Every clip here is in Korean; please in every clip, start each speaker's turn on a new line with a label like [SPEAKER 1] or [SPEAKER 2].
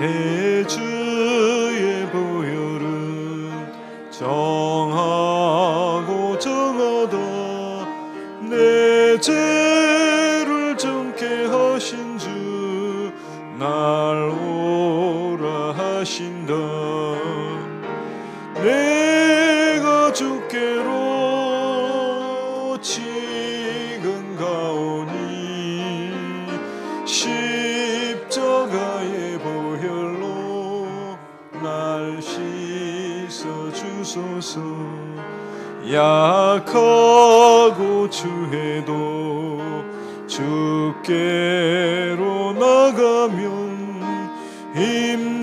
[SPEAKER 1] 대주의 보혈은 정하고 정하다 내 죄를 정케 하신 주 날 오라 하신다. 내가 주께로 지금 가오니 십자가의 보혈로 날 씻어 주소서. 약하고 추해도 주께로 나가면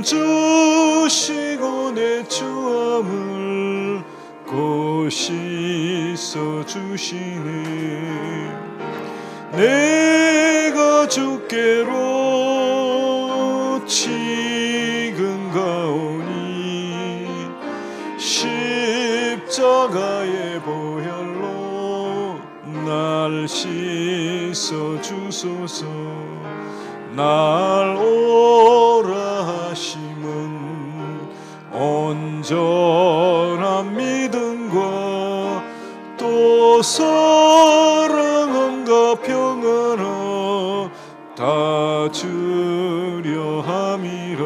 [SPEAKER 1] 힘주시고 내 추함을 곧 씻어 주시네. 내가 주께로 지금 가오니 십자가의 보혈로 날 씻어 주소서. 날 오라 하심은 온전한 믿음과 또 사랑함과 평안함 다 주려 함이라.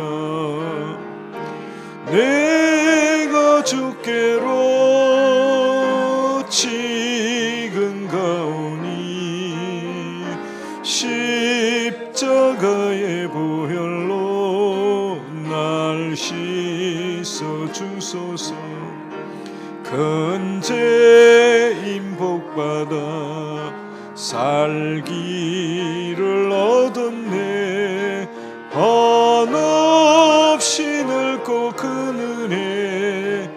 [SPEAKER 1] 내가 주께로 지금 가오니 십자가의 보혈로 날 씻어 주소서. 큰 죄인 복받아 살기를 얻었네. 한없이 넓고 큰 은혜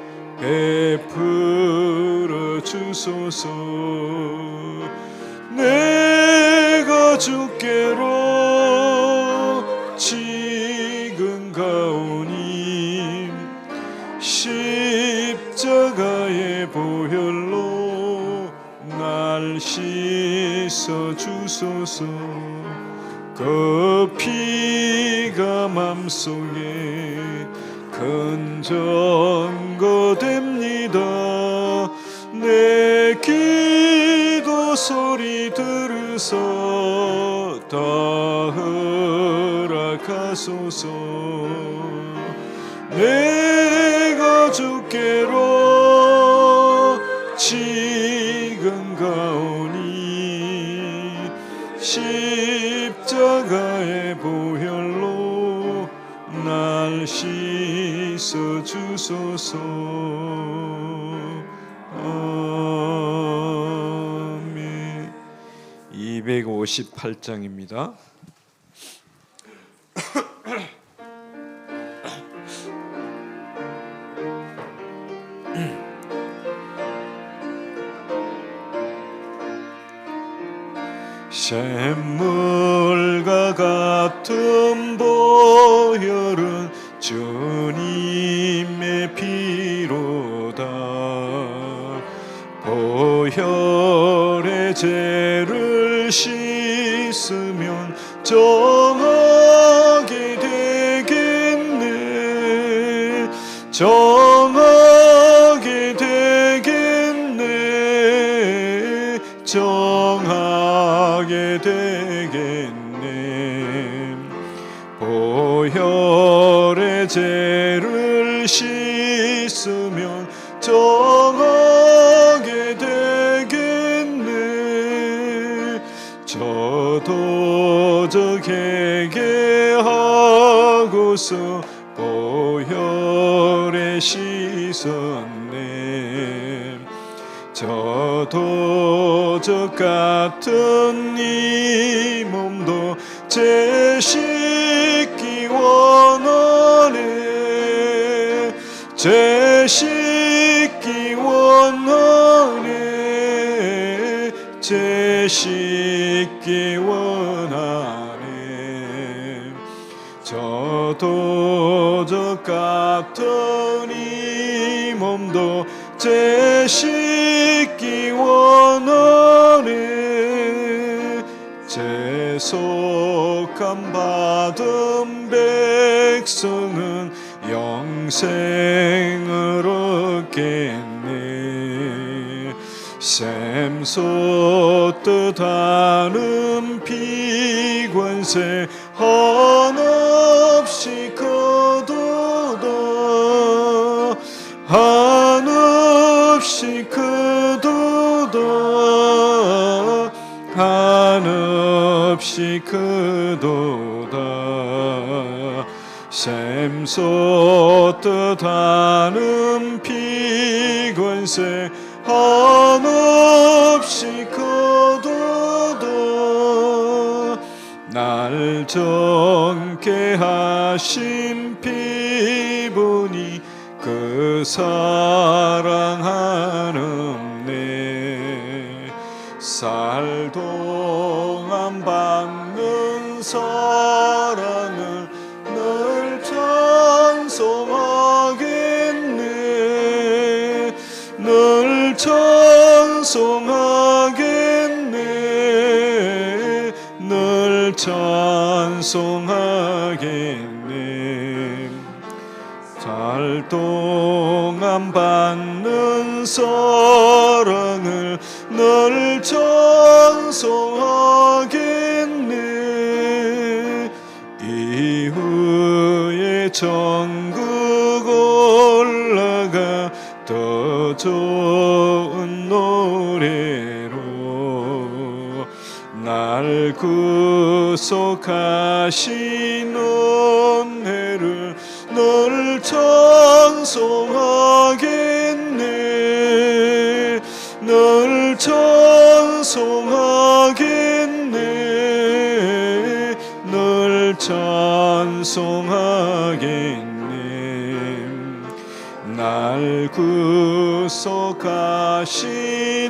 [SPEAKER 1] 베풀어 주소서. 내가 주께로 지금 가오니 십자가의 보혈로 날 씻어 주소서. 그 피가 맘속에 큰 증거됩니다. 내 기도 소리 들으사 다 허락하소서. 내가 주께로 지금 가오니 십자가의 보혈로 날 씻어 주소서. 아멘. 258장입니다. 샘물과 같은 보혈은 주님의 피로다. 보혈의 죄를 씻으면 정하게 되겠네. 정하게 되겠네. 정하게 되겠네. 보혈의 죄를 씻으면 정하게 되겠네. 저도 저에게 하고서 보혈에 씻었네. 저도 저 같은 이 몸도 제 씻기 원하네. 제 씻기 원하네. 제 씻기 원하네. 저도 저 같은 이 몸도 제 씻기 원하네. 제 속함 받은 백성 영생을 얻겠네. 샘솟듯 하는 비관세 한없이 크도다. 한없이 크도다. 한없이 크도다. 샘솟듯 하는 비관세 한없이 크도다. 날 정케 하신 피부니 그 사랑하는 내 살 동안 받는 사랑을 늘 찬송하겠네. 늘 찬송하겠네. 늘 찬송하겠네. 살 동안 받는 사랑을 늘 찬송하겠네. 이후에 천국 올라가 더 좋은 노래로 날 구속하신 은혜를 늘 찬송하겠네. 늘 찬송하겠네. 늘 찬송하겠네. 날 구속하신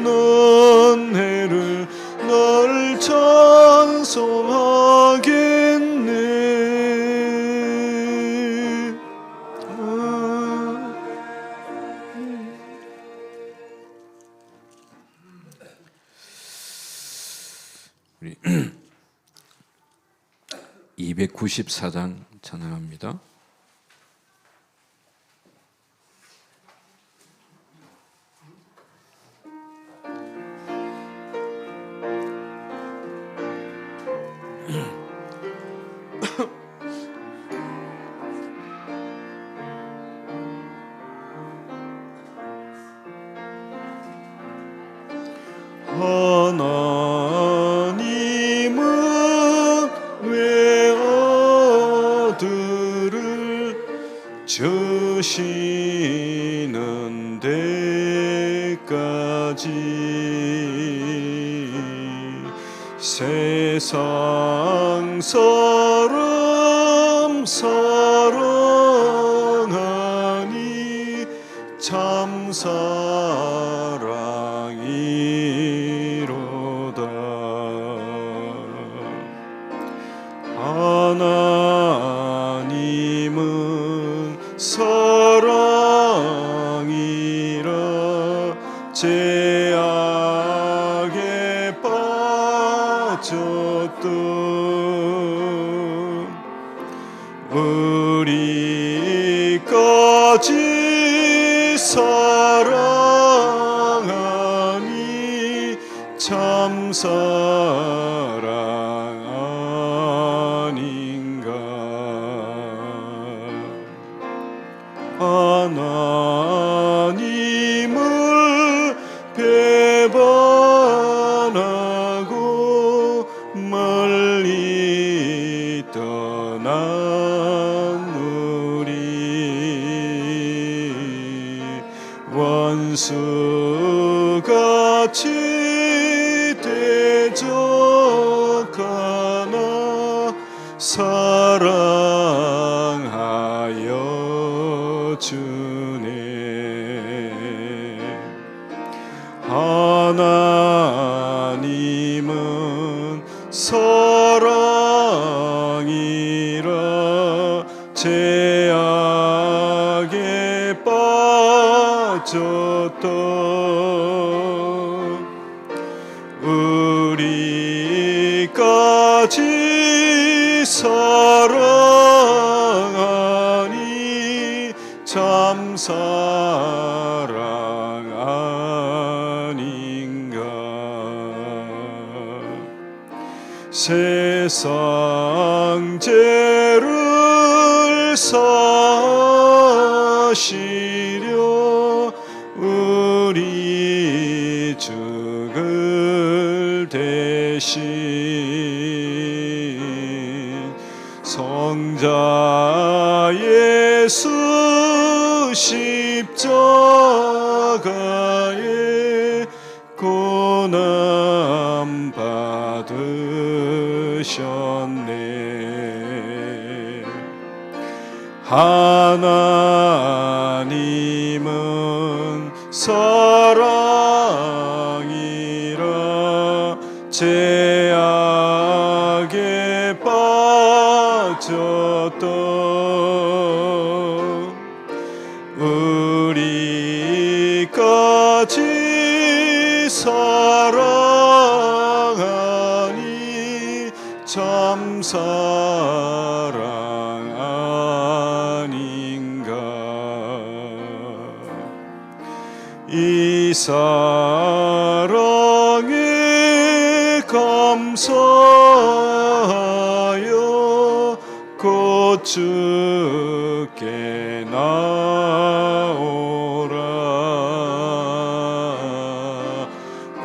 [SPEAKER 1] 은혜를 늘 찬송하겠네.
[SPEAKER 2] 우리 294장 찬양합니다.
[SPEAKER 1] 하나님은 왜 아들을 주시는 데까지 세상 사람 사랑하니 참 사랑이로다. 하나님은 사랑이라 죄악에 빠졌던 우리까지 사랑하니 참 사랑 아닌가. 하나님을 배반하고 멀리 떠난 우리 원수같이 대적하나 사랑하여 주네. 하나님은 사랑이라 죄악에 빠졌던 우리까지 사랑하니 참 세상 죄를 사시려 우리 죽을 대신 성자 예수 십자가에 고난 받으셨네. 하나님은 사랑이라 죄악에 빠졌던 우리까지 사랑하니 참 사랑 아닌가. 이 사랑에 감사하여 곧 주께 나오라.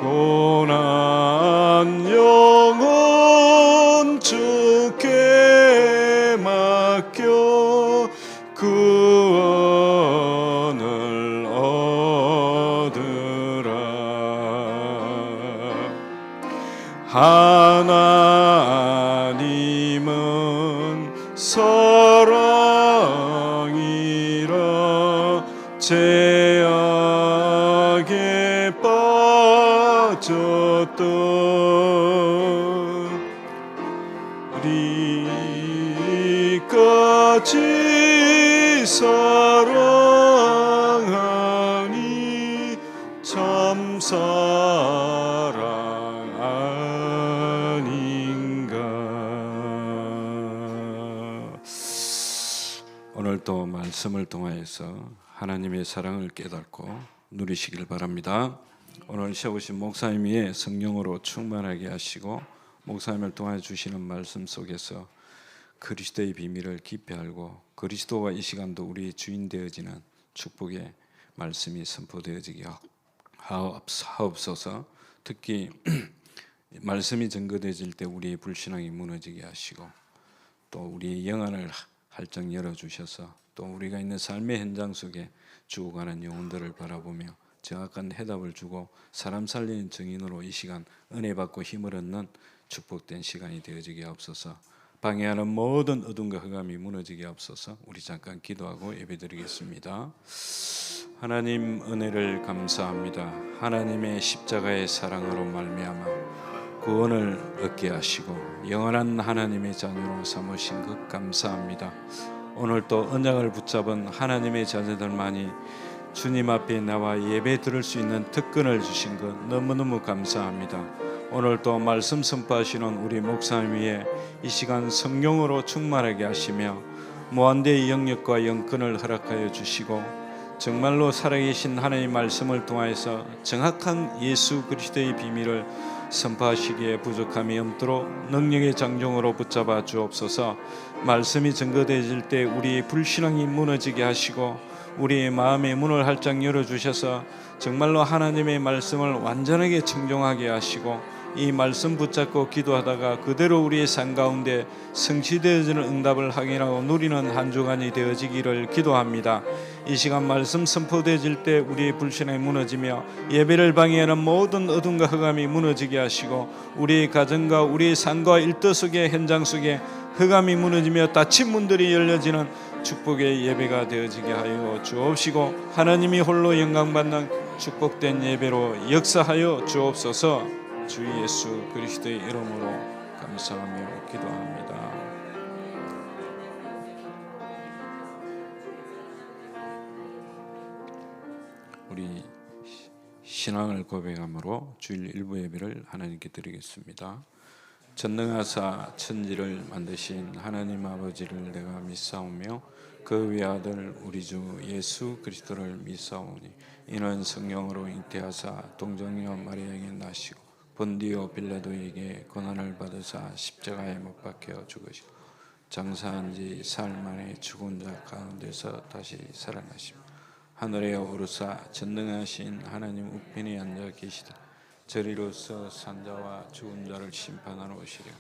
[SPEAKER 1] 고난 영혼 주께 맡겨 구원을 얻으라. 하나님은 사랑이라 죄악에 빠졌던 우리까지 사랑하니 참 사랑 아닌가.
[SPEAKER 2] 오늘도 말씀을 통하여서 하나님의 사랑을 깨닫고 누리시길 바랍니다. 오늘 세우신 목사님 위에 성령으로 충만하게 하시고 목사님을 통하여 주시는 말씀 속에서 그리스도의 비밀을 깊이 알고 그리스도가 이 시간도 우리의 주인 되어지는 축복의 말씀이 선포되어지게 하옵소서. 특히 말씀이 증거되어질 때 우리의 불신앙이 무너지게 하시고 또 우리의 영안을 활짝 열어주셔서 또 우리가 있는 삶의 현장 속에 죽어가는 영혼들을 바라보며 정확한 해답을 주고 사람 살리는 증인으로 이 시간 은혜 받고 힘을 얻는 축복된 시간이 되어지게 하옵소서. 방해하는 모든 어둠과 흑암이 무너지게 하옵소서. 우리 잠깐 기도하고 예배드리겠습니다. 하나님 은혜를 감사합니다. 하나님의 십자가의 사랑으로 말미암아 구원을 얻게 하시고 영원한 하나님의 자녀로 삼으신 것 감사합니다. 오늘 또 언약을 붙잡은 하나님의 자녀들만이 주님 앞에 나와 예배 드릴 수 있는 특권을 주신 것 너무너무 감사합니다. 오늘 또 말씀 선포하시는 우리 목사님 위에 이 시간 성령으로 충만하게 하시며 무한대의 영역과 영권을 허락하여 주시고 정말로 살아계신 하나님의 말씀을 통하여서 정확한 예수 그리스도의 비밀을 선포하시기에 부족함이 없도록 능력의 장종으로 붙잡아 주옵소서. 말씀이 증거되어질 때 우리의 불신앙이 무너지게 하시고 우리의 마음의 문을 활짝 열어주셔서 정말로 하나님의 말씀을 완전하게 청종하게 하시고 이 말씀 붙잡고 기도하다가 그대로 우리의 삶 가운데 성취되어지는 응답을 확인하고 누리는 한 주간이 되어지기를 기도합니다. 이 시간 말씀 선포되어질 때 우리의 불신앙이 무너지며 예배를 방해하는 모든 어둠과 흑암이 무너지게 하시고 우리의 가정과 우리의 삶과 일터 속의 현장 속에 흑암이 무너지며 닫힌 문들이 열려지는 축복의 예배가 되어지게 하여 주옵시고 하나님이 홀로 영광받는 축복된 예배로 역사하여 주옵소서. 주 예수 그리스도의 이름으로 감사하며 기도합니다. 우리 신앙을 고백함으로 주일 일부 예배를 하나님께 드리겠습니다. 전능하사 천지를 만드신 하나님 아버지를 내가 믿사오며 그 외아들 우리 주 예수 그리스도를 믿사오니 이는 성령으로 잉태하사 동정녀 마리아에게 나시고 본디오 빌라도에게 고난을 받으사 십자가에 못 박혀 죽으시고 장사한 지 사흘 만에 죽은 자 가운데서 다시 살아나시며 하늘에 오르사 전능하신 하나님 우편에 앉아 계시다. 저리로서 산자와 죽은 자를 심판하러 오시려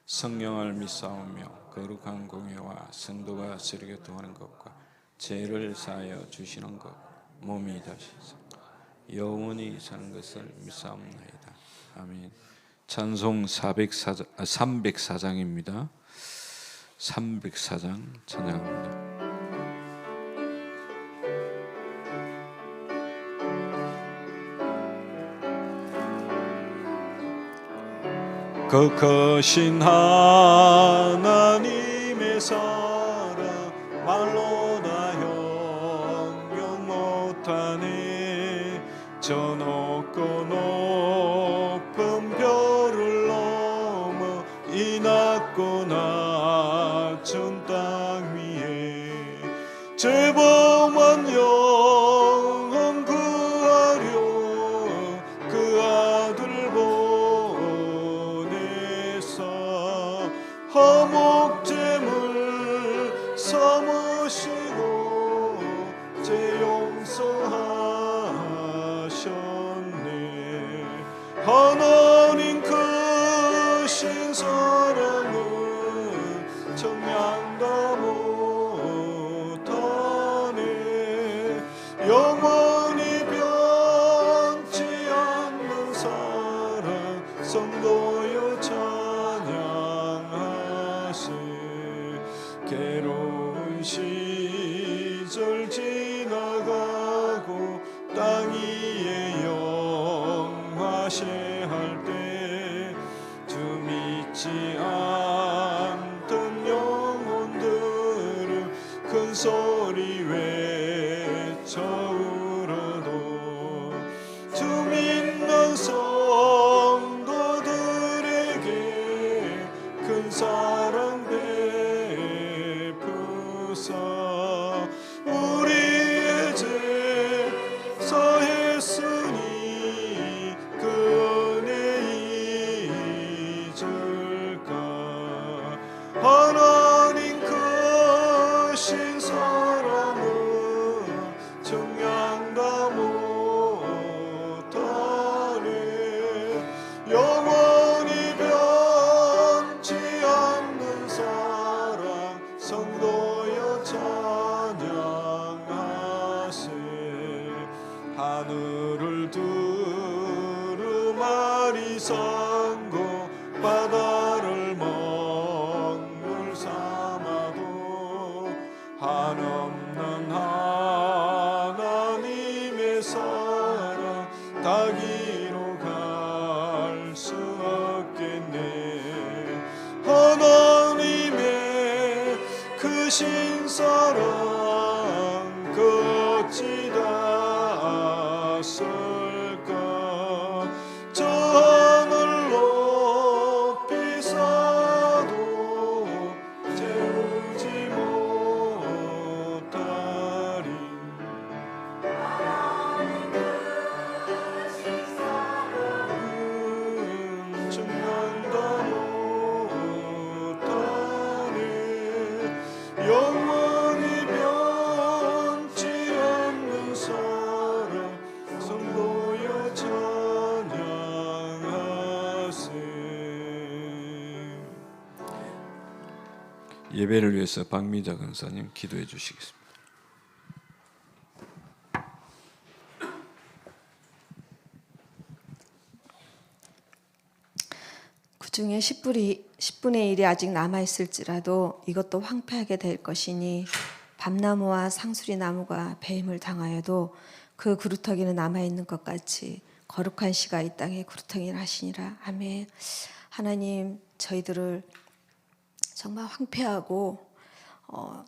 [SPEAKER 2] 성령을 믿사오며 거룩한 공회와 성도가 서로 교통하는 것과 죄를 사하여 주시는 것 몸이 다시 영원히 사는 것을 믿사옵나이다. 아멘. 찬송 304장입니다. 304장 찬양합니다.
[SPEAKER 1] 그 크신 하나님의 사랑 말로 다 형용 못하네. 저 높고 높은 별을 넘어 이 낮고 낮은 땅 위에 죄범한 영혼 구하려 그 아들 허목제물 삼으시고 제 용서하셨네. 하나님 크신 사랑은 청량다 못하네. 영원히 변치 않는 사랑 성도여 괴로운 시절 지나가고 땅 위에 영화시할 때 주 믿지 않던 영혼들은 큰 소리 외쳐 울어도 주 믿는 성도들에게 큰 사랑 우리의 죄 사했으니 그 은혜 잊을까. 하나님 크신 사랑은 청량다 못하네. 영원히 변치 않는 사랑 성도여 찬양하세. 하늘을 두루마리 삼고 바다를 먹물 삼아도 한없는 하나님의 사랑 닿기로 갈 수 없겠네. 하나님의 크신 사랑 그 어찌 닿았을까. 저 하늘 높이 사도 채우지 못하리. 청량다 못하네. 영원히 변치 않는 사랑 성도여 찬양하세.
[SPEAKER 2] 예배를 위해서 박미자 권사님 기도해 주시겠습니다.
[SPEAKER 3] 그 중에 10분의 1이 아직 남아있을지라도 이것도 황폐하게 될 것이니 밤나무와 상수리 나무가 배임을 당하여도 그 그루터기는 남아있는 것 같이 거룩한 씨가 이 땅에 그루터기를 하시니라. 아멘. 하나님, 저희들을 정말 황폐하고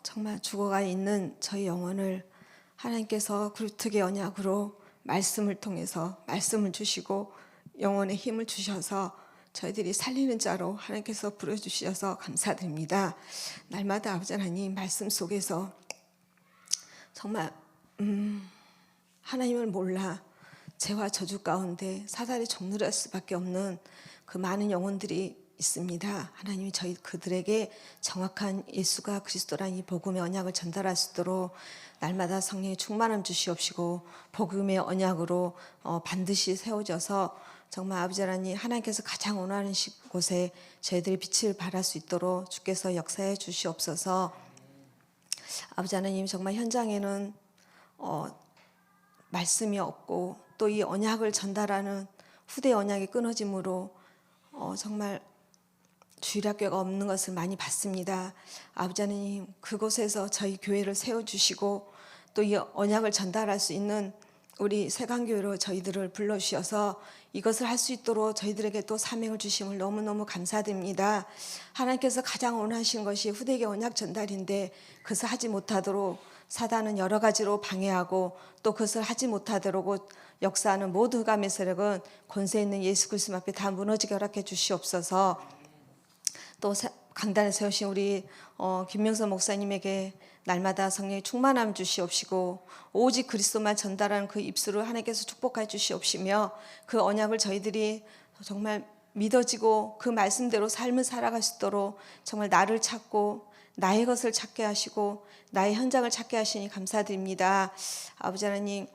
[SPEAKER 3] 정말 죽어가 있는 저희 영혼을 하나님께서 그루터기 언약으로 말씀을 통해서 말씀을 주시고 영혼의 힘을 주셔서 저희들이 살리는 자로 하나님께서 부르주셔서 감사드립니다. 날마다 아버지 하나님 말씀 속에서 정말 하나님을 몰라 죄와 저주 가운데 사단의 종노릇할 수밖에 없는 그 많은 영혼들이 있습니다. 하나님이 저희 그들에게 정확한 예수가 그리스도라는 이 복음의 언약을 전달할 수 있도록 날마다 성령의 충만함 주시옵시고 복음의 언약으로 반드시 세워져서 정말 아버지 하나님 하나님께서 가장 원하는 곳에 저희들이 빛을 발할 수 있도록 주께서 역사해 주시옵소서. 아버지 하나님 정말 현장에는 말씀이 없고 또 이 언약을 전달하는 후대 언약이 끊어짐으로 정말 주일학교가 없는 것을 많이 봤습니다. 아버지 하나님 그곳에서 저희 교회를 세워주시고 또 이 언약을 전달할 수 있는 우리 세강교회로 저희들을 불러주셔서 이것을 할 수 있도록 저희들에게 또 사명을 주심을 너무너무 감사드립니다. 하나님께서 가장 원하신 것이 후대에게 언약 전달인데 그것을 하지 못하도록 사단은 여러 가지로 방해하고 또 그것을 하지 못하도록 역사하는 모든 흑암의 세력은 권세 있는 예수 그리스도 앞에 다 무너지게 허락해 주시옵소서. 또 강단에 세우신 우리 김명선 목사님에게 날마다 성령의 충만함 주시옵시고 오직 그리스도만 전달하는 그 입술을 하나님께서 축복해 주시옵시며 그 언약을 저희들이 정말 믿어지고 그 말씀대로 삶을 살아갈 수 있도록 정말 나를 찾고 나의 것을 찾게 하시고 나의 현장을 찾게 하시니 감사드립니다. 아버지 하나님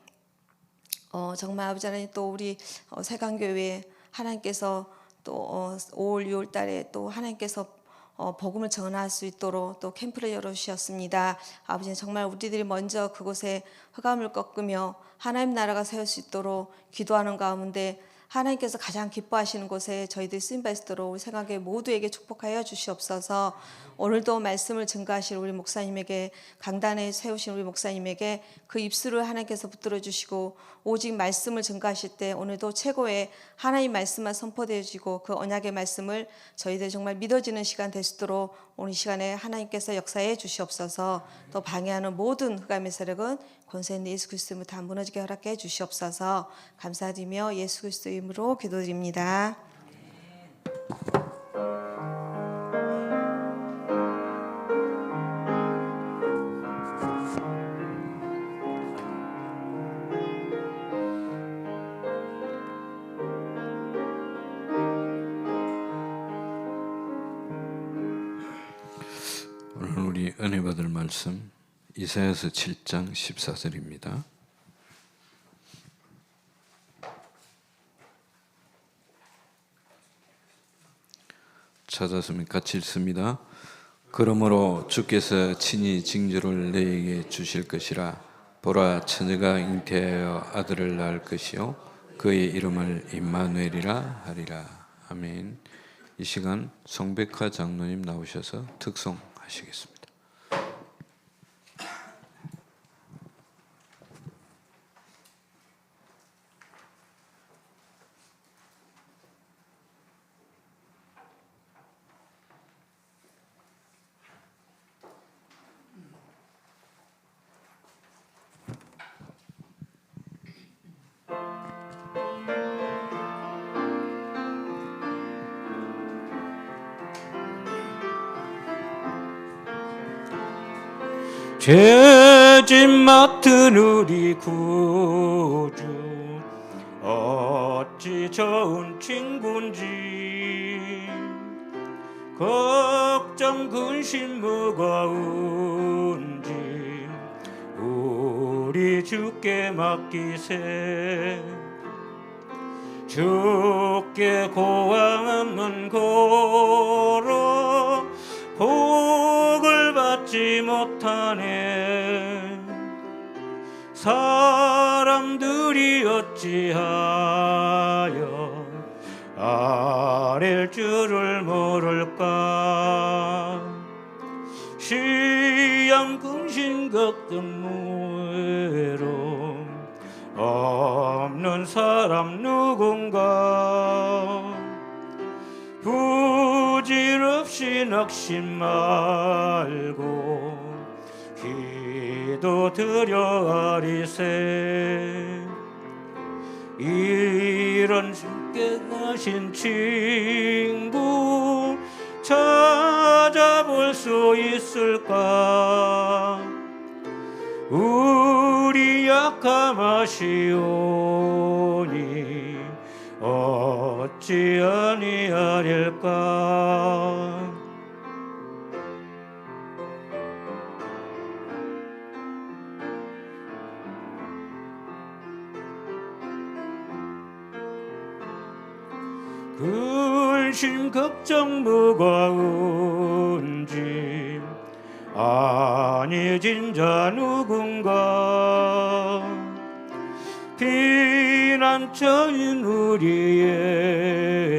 [SPEAKER 3] 정말 아버지 하나님 또 우리 세강교회 하나님께서 또 5월 6월 달에 또 하나님께서 복음을 전할 수 있도록 또 캠프를 열어주셨습니다. 아버지 정말 우리들이 먼저 그곳에 흑암을 꺾으며 하나님 나라가 세울 수 있도록 기도하는 가운데 하나님께서 가장 기뻐하시는 곳에 저희들이 쓰임받도록 우리 생각에 모두에게 축복하여 주시옵소서. 오늘도 말씀을 증거하실 우리 목사님에게 강단에 세우신 우리 목사님에게 그 입술을 하나님께서 붙들어 주시고 오직 말씀을 증거하실 때 오늘도 최고의 하나님 말씀만 선포되어 지고 그 언약의 말씀을 저희들 정말 믿어지는 시간 될 수 있도록 오늘 시간에 하나님께서 역사해 주시옵소서. 또 방해하는 모든 흑암의 세력은 권세 있는 예수 그리스도를 다 무너지게 허락해 주시옵소서. 감사드리며 예수 그리스도의 이름으로 기도드립니다.
[SPEAKER 2] 오늘 우리 은혜 받을 말씀 이사야서 7장 14절입니다. 찾았으면 같이 읽습니다. 그러므로 주께서 친히 징조를 내게 주실 것이라. 보라, 처녀가 잉태하여 아들을 낳을 것이요 그의 이름을 임마누엘이라 하리라. 아멘. 이 시간 송백화 장로님 나오셔서 특송하시겠습니다.
[SPEAKER 1] 죄짐 맡은 우리 구주 어찌 좋은 친구인지 걱정 근심 무거운지 우리 주께 맡기세. 주께 고항 없는 고로 복을 받지 못하네. 사람들이 어찌하여 아랠 줄을 모를까. 시험 근심 걱정 무외로 없는 사람 누군가. 부질없이 낙심 말고 기도 드려 아리세. 이런 쉽게 가신 친구 찾아볼 수 있을까. 우리 약함하시오니 어찌 아니하릴까. 근심 걱정 무거운 짐 아니 진자 누군가. 피난처인 우리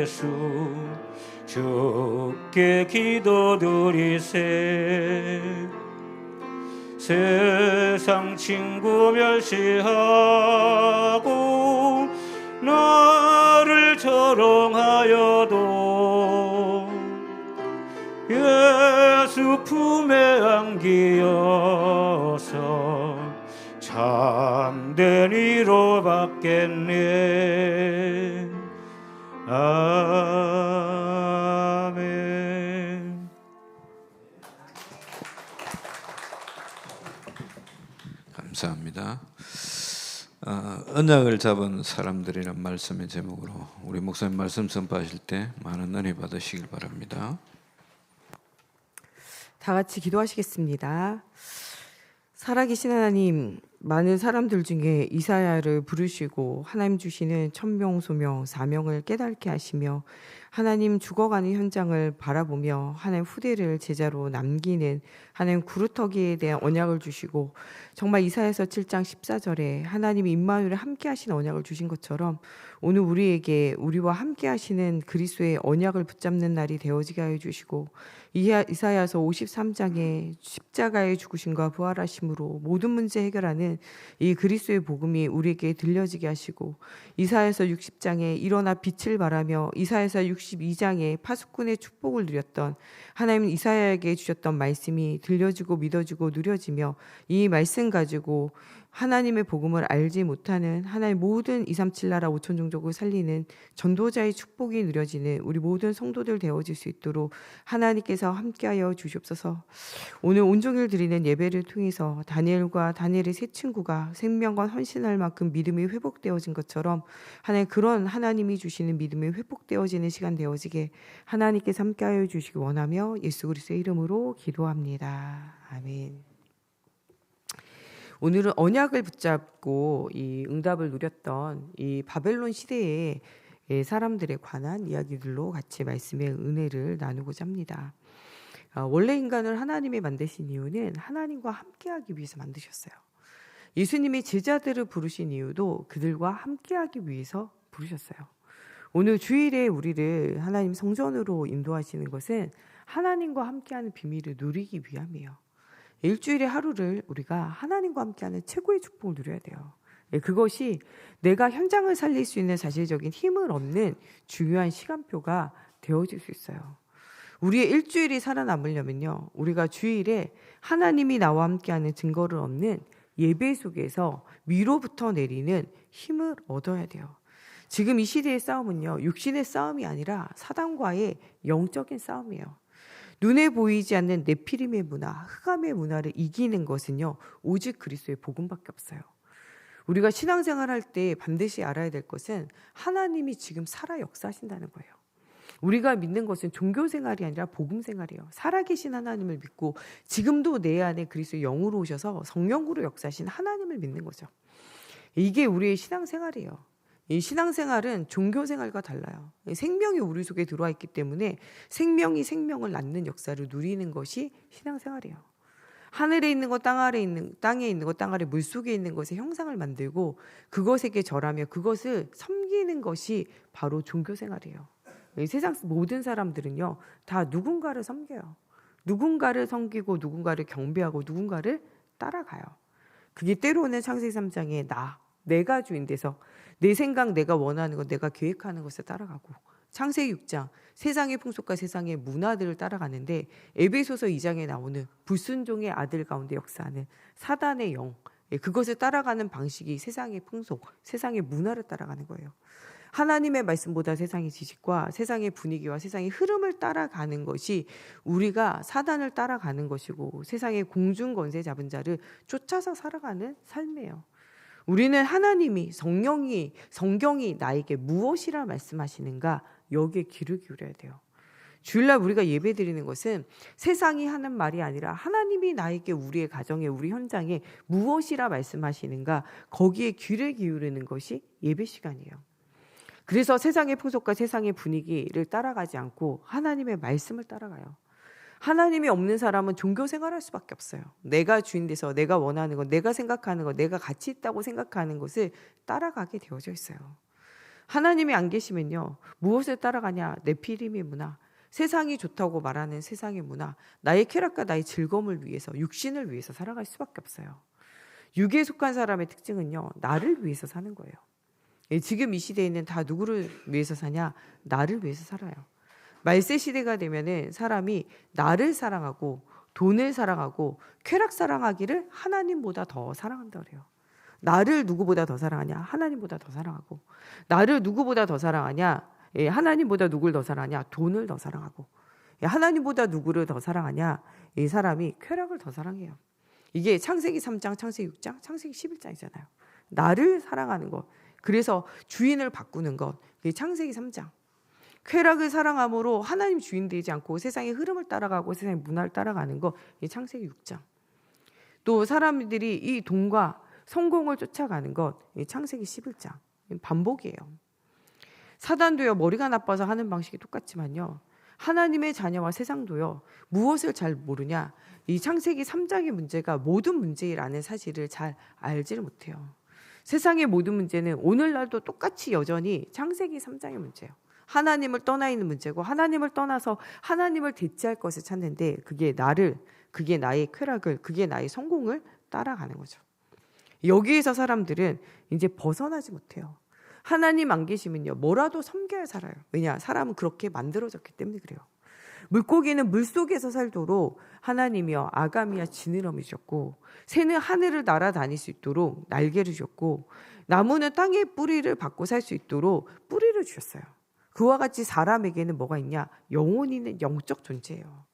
[SPEAKER 1] 예수 주께 기도드리세. 세상 친구 멸시하고 나를 조롱하여도 예수 품에 안기어서 참된 위로 받겠네. 아멘.
[SPEAKER 2] 감사합니다. 언약을 잡은 사람들이란 말씀의 제목으로 우리 목사님 말씀 선포하실 때 많은 은혜 받으시길 바랍니다.
[SPEAKER 4] 다 같이 기도하시겠습니다. 살아계신 하나님, 많은 사람들 중에 이사야를 부르시고 하나님 주시는 천명, 소명, 사명을 깨닫게 하시며 하나님 죽어가는 현장을 바라보며 하나님 후대를 제자로 남기는 하나님 구루터기에 대한 언약을 주시고, 정말 이사야서 7장 14절에 하나님이 임마누엘을 함께 하시는 언약을 주신 것처럼 오늘 우리에게 우리와 함께 하시는 그리스도의 언약을 붙잡는 날이 되어지게 하여 주시고, 이사야서 53장에 십자가의 죽으심과 부활하심으로 모든 문제 해결하는 이 그리스도의 복음이 우리에게 들려지게 하시고, 이사야서 60장에 일어나 빛을 발하며 이사야서 62장에 파수꾼의 축복을 누렸던 하나님 이사야에게 주셨던 말씀이 들려지고 믿어지고 누려지며, 이 말씀 가지고 하나님의 복음을 알지 못하는 하나님 모든 237 나라 5천 종족을 살리는 전도자의 축복이 누려지는 우리 모든 성도들 되어질 수 있도록 하나님께서 함께하여 주시옵소서. 오늘 온종일 드리는 예배를 통해서 다니엘과 다니엘의 세 친구가 생명과 헌신할 만큼 믿음이 회복되어진 것처럼 하나님 그런 하나님이 주시는 믿음이 회복되어지는 시간 되어지게 하나님께서 함께하여 주시기 원하며 예수 그리스도의 이름으로 기도합니다. 아멘. 오늘은 언약을 붙잡고 이 응답을 누렸던 이 바벨론 시대의 사람들에 관한 이야기들로 같이 말씀의 은혜를 나누고자 합니다. 원래 인간을 하나님이 만드신 이유는 하나님과 함께하기 위해서 만드셨어요. 예수님이 제자들을 부르신 이유도 그들과 함께하기 위해서 부르셨어요. 오늘 주일에 우리를 하나님 성전으로 인도하시는 것은 하나님과 함께하는 비밀을 누리기 위함이에요. 일주일의 하루를 우리가 하나님과 함께하는 최고의 축복을 누려야 돼요. 그것이 내가 현장을 살릴 수 있는 사실적인 힘을 얻는 중요한 시간표가 되어질 수 있어요. 우리의 일주일이 살아남으려면요, 우리가 주일에 하나님이 나와 함께하는 증거를 얻는 예배 속에서 위로부터 내리는 힘을 얻어야 돼요. 지금 이 시대의 싸움은요, 육신의 싸움이 아니라 사단과의 영적인 싸움이에요. 눈에 보이지 않는 네피림의 문화, 흑암의 문화를 이기는 것은요, 오직 그리스도의 복음밖에 없어요. 우리가 신앙생활할 때 반드시 알아야 될 것은 하나님이 지금 살아 역사하신다는 거예요. 우리가 믿는 것은 종교생활이 아니라 복음생활이에요. 살아계신 하나님을 믿고 지금도 내 안에 그리스도의 영으로 오셔서 성령으로 역사하신 하나님을 믿는 거죠. 이게 우리의 신앙생활이에요. 이 신앙생활은 종교생활과 달라요. 생명이 우리 속에 들어와 있기 때문에 생명이 생명을 낳는 역사를 누리는 것이 신앙생활이에요. 하늘에 있는 것, 땅에 있는 것, 땅 아래 물속에 있는 것의 형상을 만들고 그것에게 절하며 그것을 섬기는 것이 바로 종교생활이에요. 이 세상 모든 사람들은요, 다 누군가를 섬겨요. 누군가를 섬기고 누군가를 경배하고 누군가를 따라가요. 그게 때로는 창세기 3장에 내가 주인 돼서 내 생각, 내가 원하는 것, 내가 계획하는 것을 따라가고, 창세기 6장 세상의 풍속과 세상의 문화들을 따라가는데, 에베소서 2장에 나오는 불순종의 아들 가운데 역사하는 사단의 영, 그것을 따라가는 방식이 세상의 풍속, 세상의 문화를 따라가는 거예요. 하나님의 말씀보다 세상의 지식과 세상의 분위기와 세상의 흐름을 따라가는 것이 우리가 사단을 따라가는 것이고 세상의 공중 권세 잡은 자를 쫓아서 살아가는 삶이에요. 우리는 하나님이 성경이 나에게 무엇이라 말씀하시는가 여기에 귀를 기울여야 돼요. 주일날 우리가 예배드리는 것은 세상이 하는 말이 아니라 하나님이 나에게 우리의 가정에 우리 현장에 무엇이라 말씀하시는가 거기에 귀를 기울이는 것이 예배 시간이에요. 그래서 세상의 풍속과 세상의 분위기를 따라가지 않고 하나님의 말씀을 따라가요. 하나님이 없는 사람은 종교 생활할 수밖에 없어요. 내가 주인 돼서 내가 원하는 것, 내가 생각하는 것, 내가 가치 있다고 생각하는 것을 따라가게 되어져 있어요. 하나님이 안 계시면요. 무엇을 따라가냐? 네피림의 문화, 세상이 좋다고 말하는 세상의 문화, 나의 쾌락과 나의 즐거움을 위해서, 육신을 위해서 살아갈 수밖에 없어요. 육에 속한 사람의 특징은요. 나를 위해서 사는 거예요. 지금 이 시대에는 다 누구를 위해서 사냐? 나를 위해서 살아요. 말세 시대가 되면은 사람이 나를 사랑하고 돈을 사랑하고 쾌락 사랑하기를 하나님보다 더 사랑한다 그래요. 나를 누구보다 더 사랑하냐? 하나님보다 더 사랑하고. 나를 누구보다 더 사랑하냐? 하나님보다 누굴 더 사랑하냐? 돈을 더 사랑하고. 하나님보다 누구를 더 사랑하냐? 이 사람이 쾌락을 더 사랑해요. 이게 창세기 3장, 창세기 6장, 창세기 11장이잖아요. 나를 사랑하는 것. 그래서 주인을 바꾸는 것. 창세기 3장. 쾌락을 사랑함으로 하나님 주인 되지 않고 세상의 흐름을 따라가고 세상의 문화를 따라가는 것. 창세기 6장. 또 사람들이 이 돈과 성공을 쫓아가는 것. 창세기 11장. 반복이에요. 사단도요. 머리가 나빠서 하는 방식이 똑같지만요. 하나님의 자녀와 세상도요. 무엇을 잘 모르냐. 이 창세기 3장의 문제가 모든 문제라는 사실을 잘 알지를 못해요. 세상의 모든 문제는 오늘날도 똑같이 여전히 창세기 3장의 문제예요. 하나님을 떠나 있는 문제고 하나님을 떠나서 하나님을 대체할 것을 찾는데 그게 나의 쾌락을, 그게 나의 성공을 따라가는 거죠. 여기에서 사람들은 이제 벗어나지 못해요. 하나님 안 계시면요. 뭐라도 섬겨야 살아요. 왜냐? 사람은 그렇게 만들어졌기 때문에 그래요. 물고기는 물속에서 살도록 하나님이여 아가미와 지느러미 주셨고 새는 하늘을 날아다닐 수 있도록 날개를 주셨고 나무는 땅에 뿌리를 받고 살 수 있도록 뿌리를 주셨어요. 그와 같이 사람에게는 뭐가 있냐? 영혼이 있는 영적 존재예요.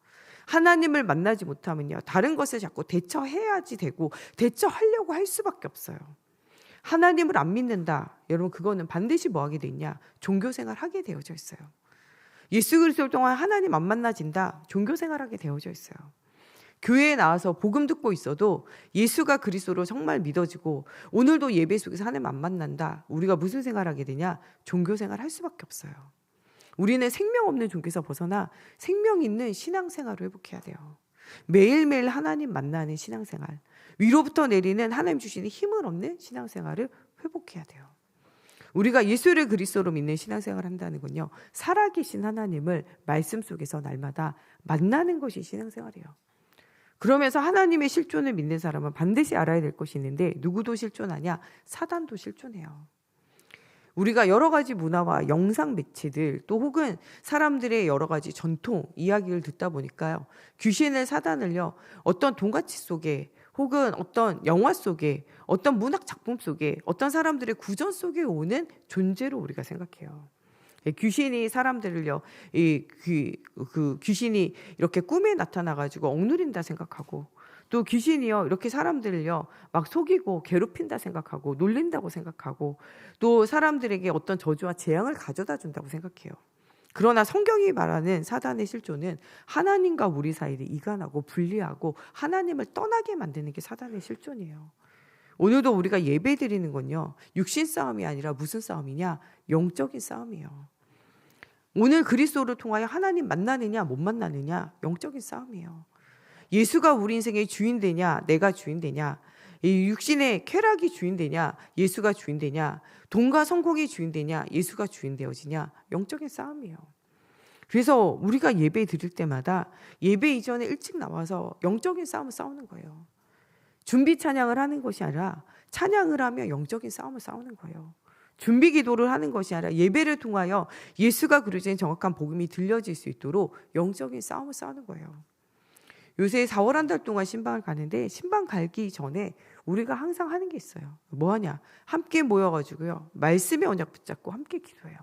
[SPEAKER 4] 하나님을 만나지 못하면요. 다른 것을 자꾸 대처해야지 되고 대처하려고 할 수밖에 없어요. 하나님을 안 믿는다. 여러분 그거는 반드시 뭐 하게 돼 있냐? 종교생활 하게 되어져 있어요. 예수 그리스도를 통한 하나님 안 만나진다. 종교생활하게 되어져 있어요. 교회에 나와서 복음 듣고 있어도 예수가 그리스도로 정말 믿어지고 오늘도 예배 속에서 하나님 안 만난다. 우리가 무슨 생활하게 되냐? 종교생활 할 수밖에 없어요. 우리는 생명 없는 종교에서 벗어나 생명 있는 신앙생활을 회복해야 돼요. 매일매일 하나님 만나는 신앙생활, 위로부터 내리는 하나님 주시는 힘을 얻는 신앙생활을 회복해야 돼요. 우리가 예수를 그리스도로 믿는 신앙생활을 한다는 건요. 살아계신 하나님을 말씀 속에서 날마다 만나는 것이 신앙생활이에요. 그러면서 하나님의 실존을 믿는 사람은 반드시 알아야 될 것이 있는데 누구도 실존하냐? 사단도 실존해요. 우리가 여러 가지 문화와 영상 매체들 또 혹은 사람들의 여러 가지 전통 이야기를 듣다 보니까요. 귀신을 사단을요. 어떤 동가치 속에 혹은 어떤 영화 속에 어떤 문학 작품 속에 어떤 사람들의 구전 속에 오는 존재로 우리가 생각해요. 귀신이 사람들을요, 귀신이 이렇게 꿈에 나타나가지고 억누린다 생각하고 또 귀신이요 이렇게 사람들을요 막 속이고 괴롭힌다 생각하고 놀린다고 생각하고 또 사람들에게 어떤 저주와 재앙을 가져다 준다고 생각해요. 그러나 성경이 말하는 사단의 실존은 하나님과 우리 사이를 이간하고 분리하고 하나님을 떠나게 만드는 게 사단의 실존이에요. 오늘도 우리가 예배 드리는 건요. 육신 싸움이 아니라 무슨 싸움이냐? 영적인 싸움이에요. 오늘 그리스도를 통하여 하나님 만나느냐 못 만나느냐? 영적인 싸움이에요. 예수가 우리 인생의 주인 되냐? 내가 주인 되냐? 이 육신의 쾌락이 주인 되냐? 예수가 주인 되냐? 돈과 성공이 주인 되냐? 예수가 주인 되어지냐? 영적인 싸움이에요. 그래서 우리가 예배 드릴 때마다 예배 이전에 일찍 나와서 영적인 싸움을 싸우는 거예요. 준비 찬양을 하는 것이 아니라 찬양을 하며 영적인 싸움을 싸우는 거예요. 준비 기도를 하는 것이 아니라 예배를 통하여 예수가 그려진 정확한 복음이 들려질 수 있도록 영적인 싸움을 싸우는 거예요. 요새 4월 한 달 동안 신방을 가는데 신방 가기 전에 우리가 항상 하는 게 있어요. 뭐 하냐? 함께 모여가지고요. 말씀의 언약 붙잡고 함께 기도해요.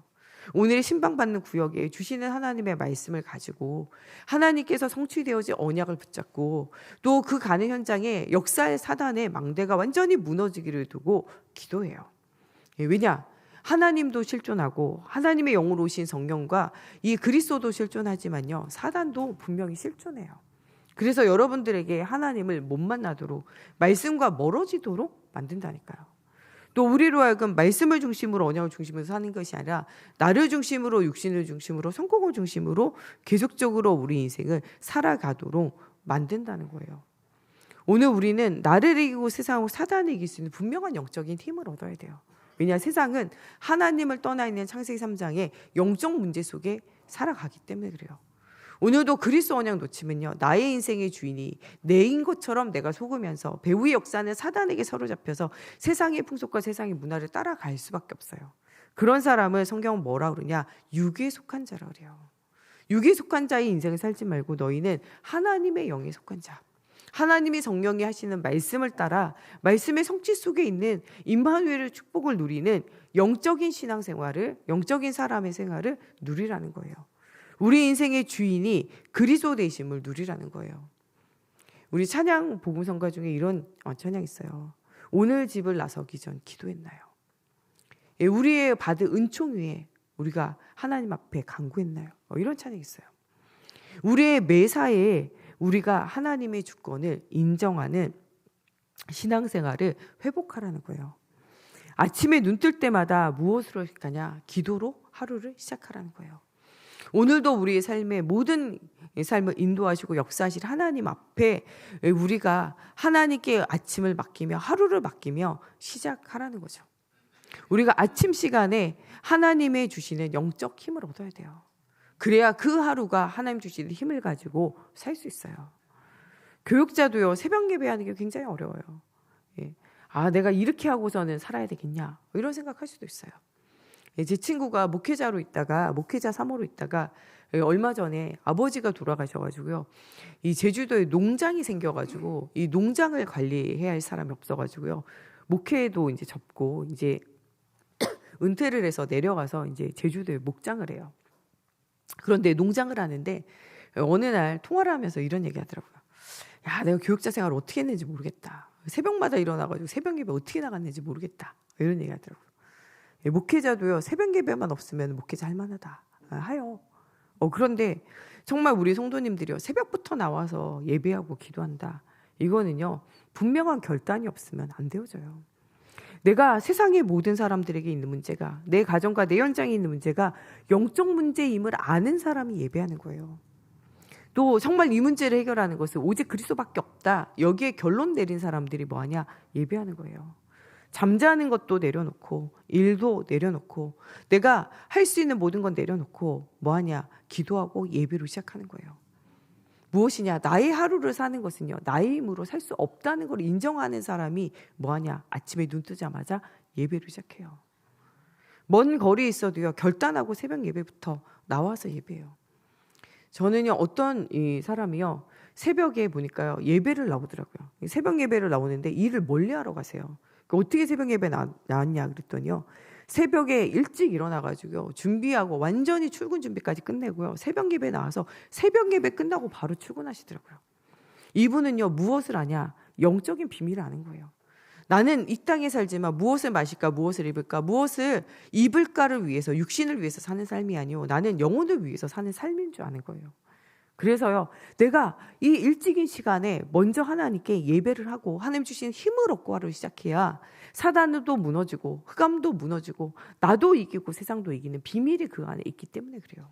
[SPEAKER 4] 오늘 신방받는 구역에 주시는 하나님의 말씀을 가지고 하나님께서 성취되어질 언약을 붙잡고 또 그 가는 현장에 역사의 사단의 망대가 완전히 무너지기를 두고 기도해요. 왜냐? 하나님도 실존하고 하나님의 영으로 오신 성령과 이 그리스도도 실존하지만요. 사단도 분명히 실존해요. 그래서 여러분들에게 하나님을 못 만나도록 말씀과 멀어지도록 만든다니까요. 또 우리로 하여금 말씀을 중심으로 언약을 중심으로 사는 것이 아니라 나를 중심으로 육신을 중심으로 성공을 중심으로 계속적으로 우리 인생을 살아가도록 만든다는 거예요. 오늘 우리는 나를 이기고 세상을 사단을 이길 수 있는 분명한 영적인 힘을 얻어야 돼요. 왜냐 세상은 하나님을 떠나 있는 창세기 3장의 영적 문제 속에 살아가기 때문에 그래요. 오늘도 그리스도 언약 놓치면요. 나의 인생의 주인이 내인 것처럼 내가 속으면서 배후의 역사는 사단에게 사로잡혀서 세상의 풍속과 세상의 문화를 따라갈 수밖에 없어요. 그런 사람을 성경은 뭐라 그러냐? 육에 속한 자라 그래요. 육에 속한 자의 인생을 살지 말고 너희는 하나님의 영에 속한 자. 하나님이 성령이 하시는 말씀을 따라 말씀의 성취 속에 있는 임마누엘의 축복을 누리는 영적인 신앙생활을 영적인 사람의 생활을 누리라는 거예요. 우리 인생의 주인이 그리스도 되심을 누리라는 거예요. 우리 찬양 복음성가 중에 이런 찬양이 있어요. 오늘 집을 나서기 전 기도했나요? 우리의 받은 은총 위에 우리가 하나님 앞에 간구했나요? 이런 찬양이 있어요. 우리의 매사에 우리가 하나님의 주권을 인정하는 신앙생활을 회복하라는 거예요. 아침에 눈 뜰 때마다 무엇으로 시작하냐? 기도로 하루를 시작하라는 거예요. 오늘도 우리의 삶의 모든 삶을 인도하시고 역사하실 하나님 앞에 우리가 하나님께 아침을 맡기며 하루를 맡기며 시작하라는 거죠. 우리가 아침 시간에 하나님의 주시는 영적 힘을 얻어야 돼요. 그래야 그 하루가 하나님 주시는 힘을 가지고 살 수 있어요. 교육자도요. 새벽 예배하는 게 굉장히 어려워요. 내가 이렇게 하고서는 살아야 되겠냐 이런 생각할 수도 있어요. 제 친구가 목회자로 있다가 목회자 3호로 있다가 얼마 전에 아버지가 돌아가셔가지고요. 이 제주도에 농장이 생겨가지고 이 농장을 관리해야 할 사람이 없어가지고요. 목회도 이제 접고 이제 은퇴를 해서 내려가서 이제 제주도에 목장을 해요. 그런데 농장을 하는데 어느 날 통화를 하면서 이런 얘기 하더라고요. 야, 내가 교육자 생활을 어떻게 했는지 모르겠다. 새벽마다 일어나가지고 새벽 예배 어떻게 나갔는지 모르겠다. 이런 얘기 하더라고요. 목회자도요. 새벽 예배만 없으면 목회자 할만하다 하요. 그런데 정말 우리 성도님들이요. 새벽부터 나와서 예배하고 기도한다. 이거는요. 분명한 결단이 없으면 안 되어져요. 내가 세상의 모든 사람들에게 있는 문제가 내 가정과 내 현장에 있는 문제가 영적 문제임을 아는 사람이 예배하는 거예요. 또 정말 이 문제를 해결하는 것은 오직 그리스도밖에 없다. 여기에 결론 내린 사람들이 뭐하냐? 예배하는 거예요. 잠자는 것도 내려놓고 일도 내려놓고 내가 할 수 있는 모든 건 내려놓고 뭐하냐? 기도하고 예배로 시작하는 거예요. 무엇이냐? 나의 하루를 사는 것은요. 나의 힘으로 살 수 없다는 걸 인정하는 사람이 뭐하냐? 아침에 눈 뜨자마자 예배로 시작해요. 먼 거리에 있어도요. 결단하고 새벽 예배부터 나와서 예배해요. 저는요. 어떤 이 사람이요. 새벽에 보니까요. 예배를 나오더라고요. 새벽 예배를 나오는데 일을 멀리 하러 가세요. 어떻게 새벽 예배 나왔냐 그랬더니요. 새벽에 일찍 일어나가지고요. 준비하고 완전히 출근 준비까지 끝내고요. 새벽 예배 나와서 새벽 예배 끝나고 바로 출근하시더라고요. 이분은요. 무엇을 하냐? 영적인 비밀을 아는 거예요. 나는 이 땅에 살지만 무엇을 마실까? 무엇을 입을까? 무엇을 입을까를 위해서 육신을 위해서 사는 삶이 아니요. 나는 영혼을 위해서 사는 삶인 줄 아는 거예요. 그래서요. 내가 이 일찍인 시간에 먼저 하나님께 예배를 하고 하나님 주신 힘을 얻고 하루 시작해야 사단도 무너지고 흑암도 무너지고 나도 이기고 세상도 이기는 비밀이 그 안에 있기 때문에 그래요.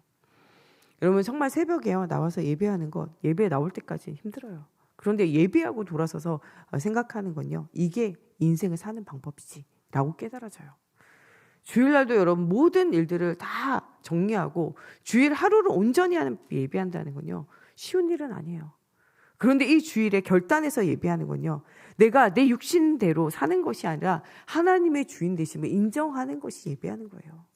[SPEAKER 4] 여러분 정말 새벽에요. 나와서 예배하는 것 예배 나올 때까지 힘들어요. 그런데 예배하고 돌아서서 생각하는 건요. 이게 인생을 사는 방법이지 라고 깨달아져요. 주일날도 여러분 모든 일들을 다 정리하고 주일 하루를 온전히 하는 예배한다는 건요. 쉬운 일은 아니에요. 그런데 이 주일에 결단해서 예배하는 건요. 내가 내 육신대로 사는 것이 아니라 하나님의 주인 되심을 인정하는 것이 예배하는 거예요.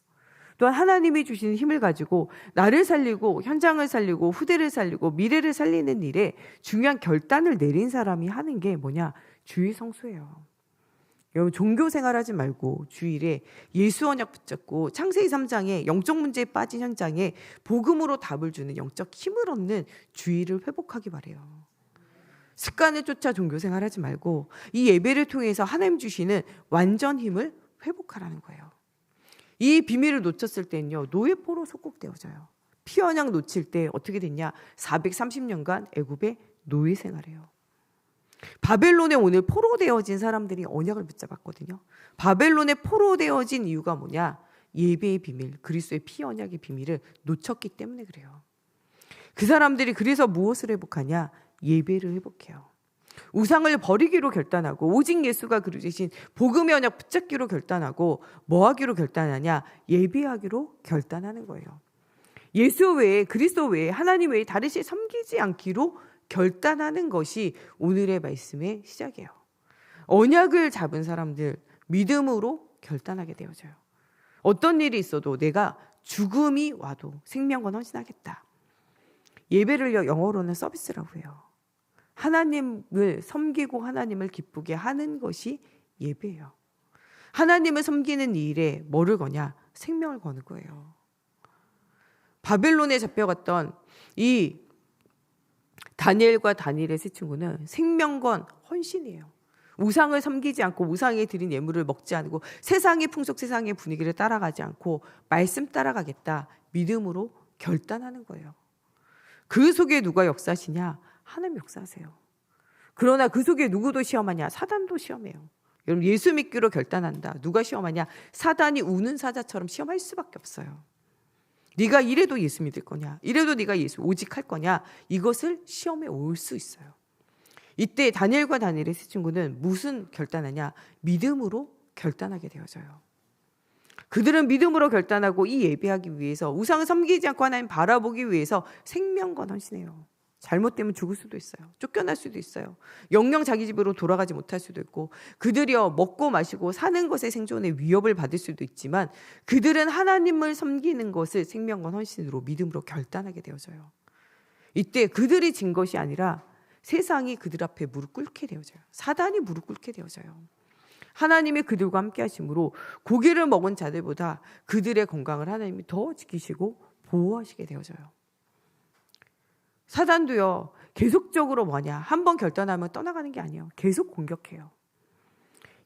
[SPEAKER 4] 또한 하나님이 주시는 힘을 가지고 나를 살리고 현장을 살리고 후대를 살리고 미래를 살리는 일에 중요한 결단을 내린 사람이 하는 게 뭐냐? 주일 성수예요. 여러분 종교 생활하지 말고 주일에 예수 언약 붙잡고 창세기 3장에 영적 문제에 빠진 현장에 복음으로 답을 주는 영적 힘을 얻는 주일을 회복하기 바래요. 습관을 쫓아 종교 생활하지 말고 이 예배를 통해서 하나님 주시는 완전 힘을 회복하라는 거예요. 이 비밀을 놓쳤을 때는요, 노예포로 속국되어져요. 피 언약 놓칠 때 어떻게 됐냐? 430년간 애굽의 노예 생활이에요. 바벨론에 오늘 포로되어진 사람들이 언약을 붙잡았거든요. 바벨론에 포로되어진 이유가 뭐냐? 예배의 비밀, 그리스도의 피 언약의 비밀을 놓쳤기 때문에 그래요. 그 사람들이 그래서 무엇을 회복하냐? 예배를 회복해요. 우상을 버리기로 결단하고 오직 예수가 그리신 복음의 언약 붙잡기로 결단하고 뭐 하기로 결단하냐? 예배하기로 결단하는 거예요. 예수 외에, 그리스도 외에, 하나님 외에 다르시 섬기지 않기로 결단하는 것이 오늘의 말씀의 시작이에요. 언약을 잡은 사람들, 믿음으로 결단하게 되어져요. 어떤 일이 있어도 내가 죽음이 와도 생명과 헌신하겠다. 예배를 영어로는 서비스라고 해요. 하나님을 섬기고 하나님을 기쁘게 하는 것이 예배예요. 하나님을 섬기는 일에 뭐를 거냐? 생명을 거는 거예요. 바벨론에 잡혀갔던 이 다니엘과 다니엘의 세 친구는 생명건 헌신이에요. 우상을 섬기지 않고 우상에 드린 예물을 먹지 않고 세상의 풍속, 세상의 분위기를 따라가지 않고 말씀 따라가겠다. 믿음으로 결단하는 거예요. 그 속에 누가 역사하시냐? 하나님 역사하세요. 그러나 그 속에 누구도 시험하냐? 사단도 시험해요. 여러분 예수 믿기로 결단한다. 누가 시험하냐? 사단이 우는 사자처럼 시험할 수밖에 없어요. 네가 이래도 예수 믿을 거냐? 이래도 네가 예수 오직 할 거냐? 이것을 시험에 올 수 있어요. 이때 다니엘과 다니엘의 세 친구는 무슨 결단하냐? 믿음으로 결단하게 되어져요. 그들은 믿음으로 결단하고 이 예배하기 위해서 우상을 섬기지 않고 하나님 바라보기 위해서 생명건 헌신해요. 잘못되면 죽을 수도 있어요. 쫓겨날 수도 있어요. 영영 자기 집으로 돌아가지 못할 수도 있고 그들이요 먹고 마시고 사는 것의 생존에 위협을 받을 수도 있지만 그들은 하나님을 섬기는 것을 생명건 헌신으로 믿음으로 결단하게 되어져요. 이때 그들이 진 것이 아니라 세상이 그들 앞에 무릎 꿇게 되어져요. 사단이 무릎 꿇게 되어져요. 하나님이 그들과 함께 하심으로 고기를 먹은 자들보다 그들의 건강을 하나님이 더 지키시고 보호하시게 되어져요. 사단도요 계속적으로 뭐냐 한번 결단하면 떠나가는 게 아니에요. 계속 공격해요.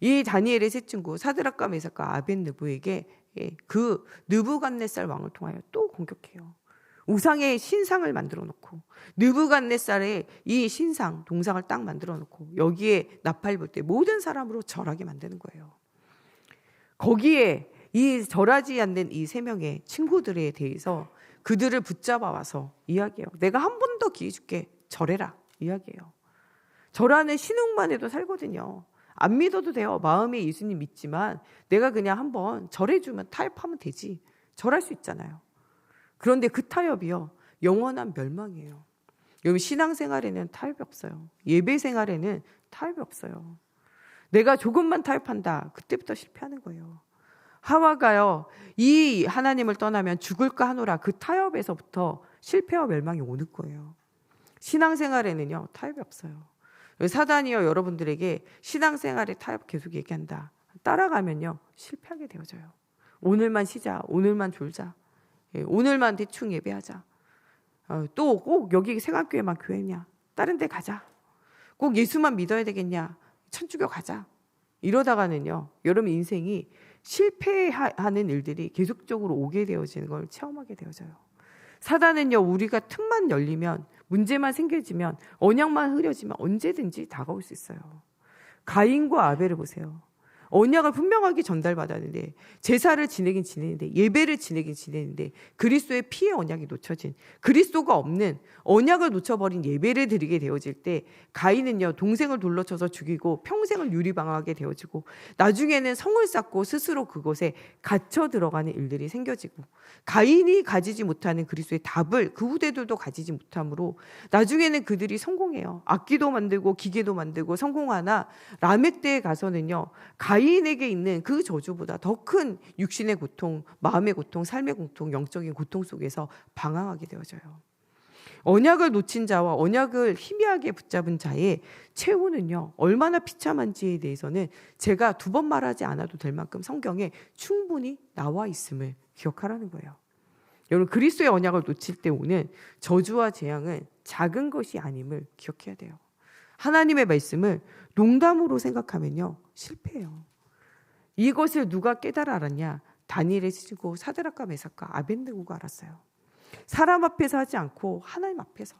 [SPEAKER 4] 이 다니엘의 세 친구 사드락과 메삭과 아벳느고에게 그 느부갓네살 왕을 통하여 또 공격해요. 우상의 신상을 만들어 놓고 느부갓네살의 이 신상 동상을 딱 만들어 놓고 여기에 나팔 불 때 모든 사람으로 절하게 만드는 거예요. 거기에 이 절하지 않는 이 세 명의 친구들에 대해서 그들을 붙잡아 와서 이야기해요. 내가 한 번 더 기회 줄게. 절해라. 이야기해요. 절하는 신웅만 해도 살거든요. 안 믿어도 돼요. 마음에 예수님 믿지만 내가 그냥 한번 절해주면 타협하면 되지. 절할 수 있잖아요. 그런데 그 타협이요. 영원한 멸망이에요. 여러분 신앙생활에는 타협이 없어요. 예배생활에는 타협이 없어요. 내가 조금만 타협한다. 그때부터 실패하는 거예요. 하와가요. 이 하나님을 떠나면 죽을까 하노라. 그 타협에서부터 실패와 멸망이 오는 거예요. 신앙생활에는요. 타협이 없어요. 사단이요. 여러분들에게 신앙생활의 타협 계속 얘기한다. 따라가면요. 실패하게 되어져요. 오늘만 쉬자. 오늘만 졸자. 오늘만 대충 예배하자. 또 꼭 여기 생활교회만 교회냐. 다른 데 가자. 꼭 예수만 믿어야 되겠냐. 천주교 가자. 이러다가는요. 여러분 인생이 실패하는 일들이 계속적으로 오게 되어지는 걸 체험하게 되어져요. 사단은요. 우리가 틈만 열리면 문제만 생겨지면 언약만 흐려지면 언제든지 다가올 수 있어요. 가인과 아벨을 보세요. 언약을 분명하게 전달받았는데 제사를 지내긴 지내는데 예배를 지내긴 지내는데 그리스도의 피의 언약이 놓쳐진 그리스도가 없는 언약을 놓쳐버린 예배를 드리게 되어질 때 가인은요 동생을 둘러쳐서 죽이고 평생을 유리방황하게 되어지고 나중에는 성을 쌓고 스스로 그곳에 갇혀 들어가는 일들이 생겨지고 가인이 가지지 못하는 그리스도의 답을 그 후대들도 가지지 못하므로 나중에는 그들이 성공해요. 악기도 만들고 기계도 만들고 성공하나 라멕 때에 가서는요 가인에게 있는 그 저주보다 더 큰 육신의 고통, 마음의 고통, 삶의 고통, 영적인 고통 속에서 방황하게 되어져요. 언약을 놓친 자와 언약을 희미하게 붙잡은 자의 최후는요 얼마나 비참한지에 대해서는 제가 두 번 말하지 않아도 될 만큼 성경에 충분히 나와 있음을 기억하라는 거예요. 여러분, 그리스도의 언약을 놓칠 때 오는 저주와 재앙은 작은 것이 아님을 기억해야 돼요. 하나님의 말씀을 농담으로 생각하면요 실패해요. 이것을 누가 깨달아 알았냐? 다니엘의 스즈고 사드락과 메삭과 아벳느고가 알았어요. 사람 앞에서 하지 않고 하나님 앞에서.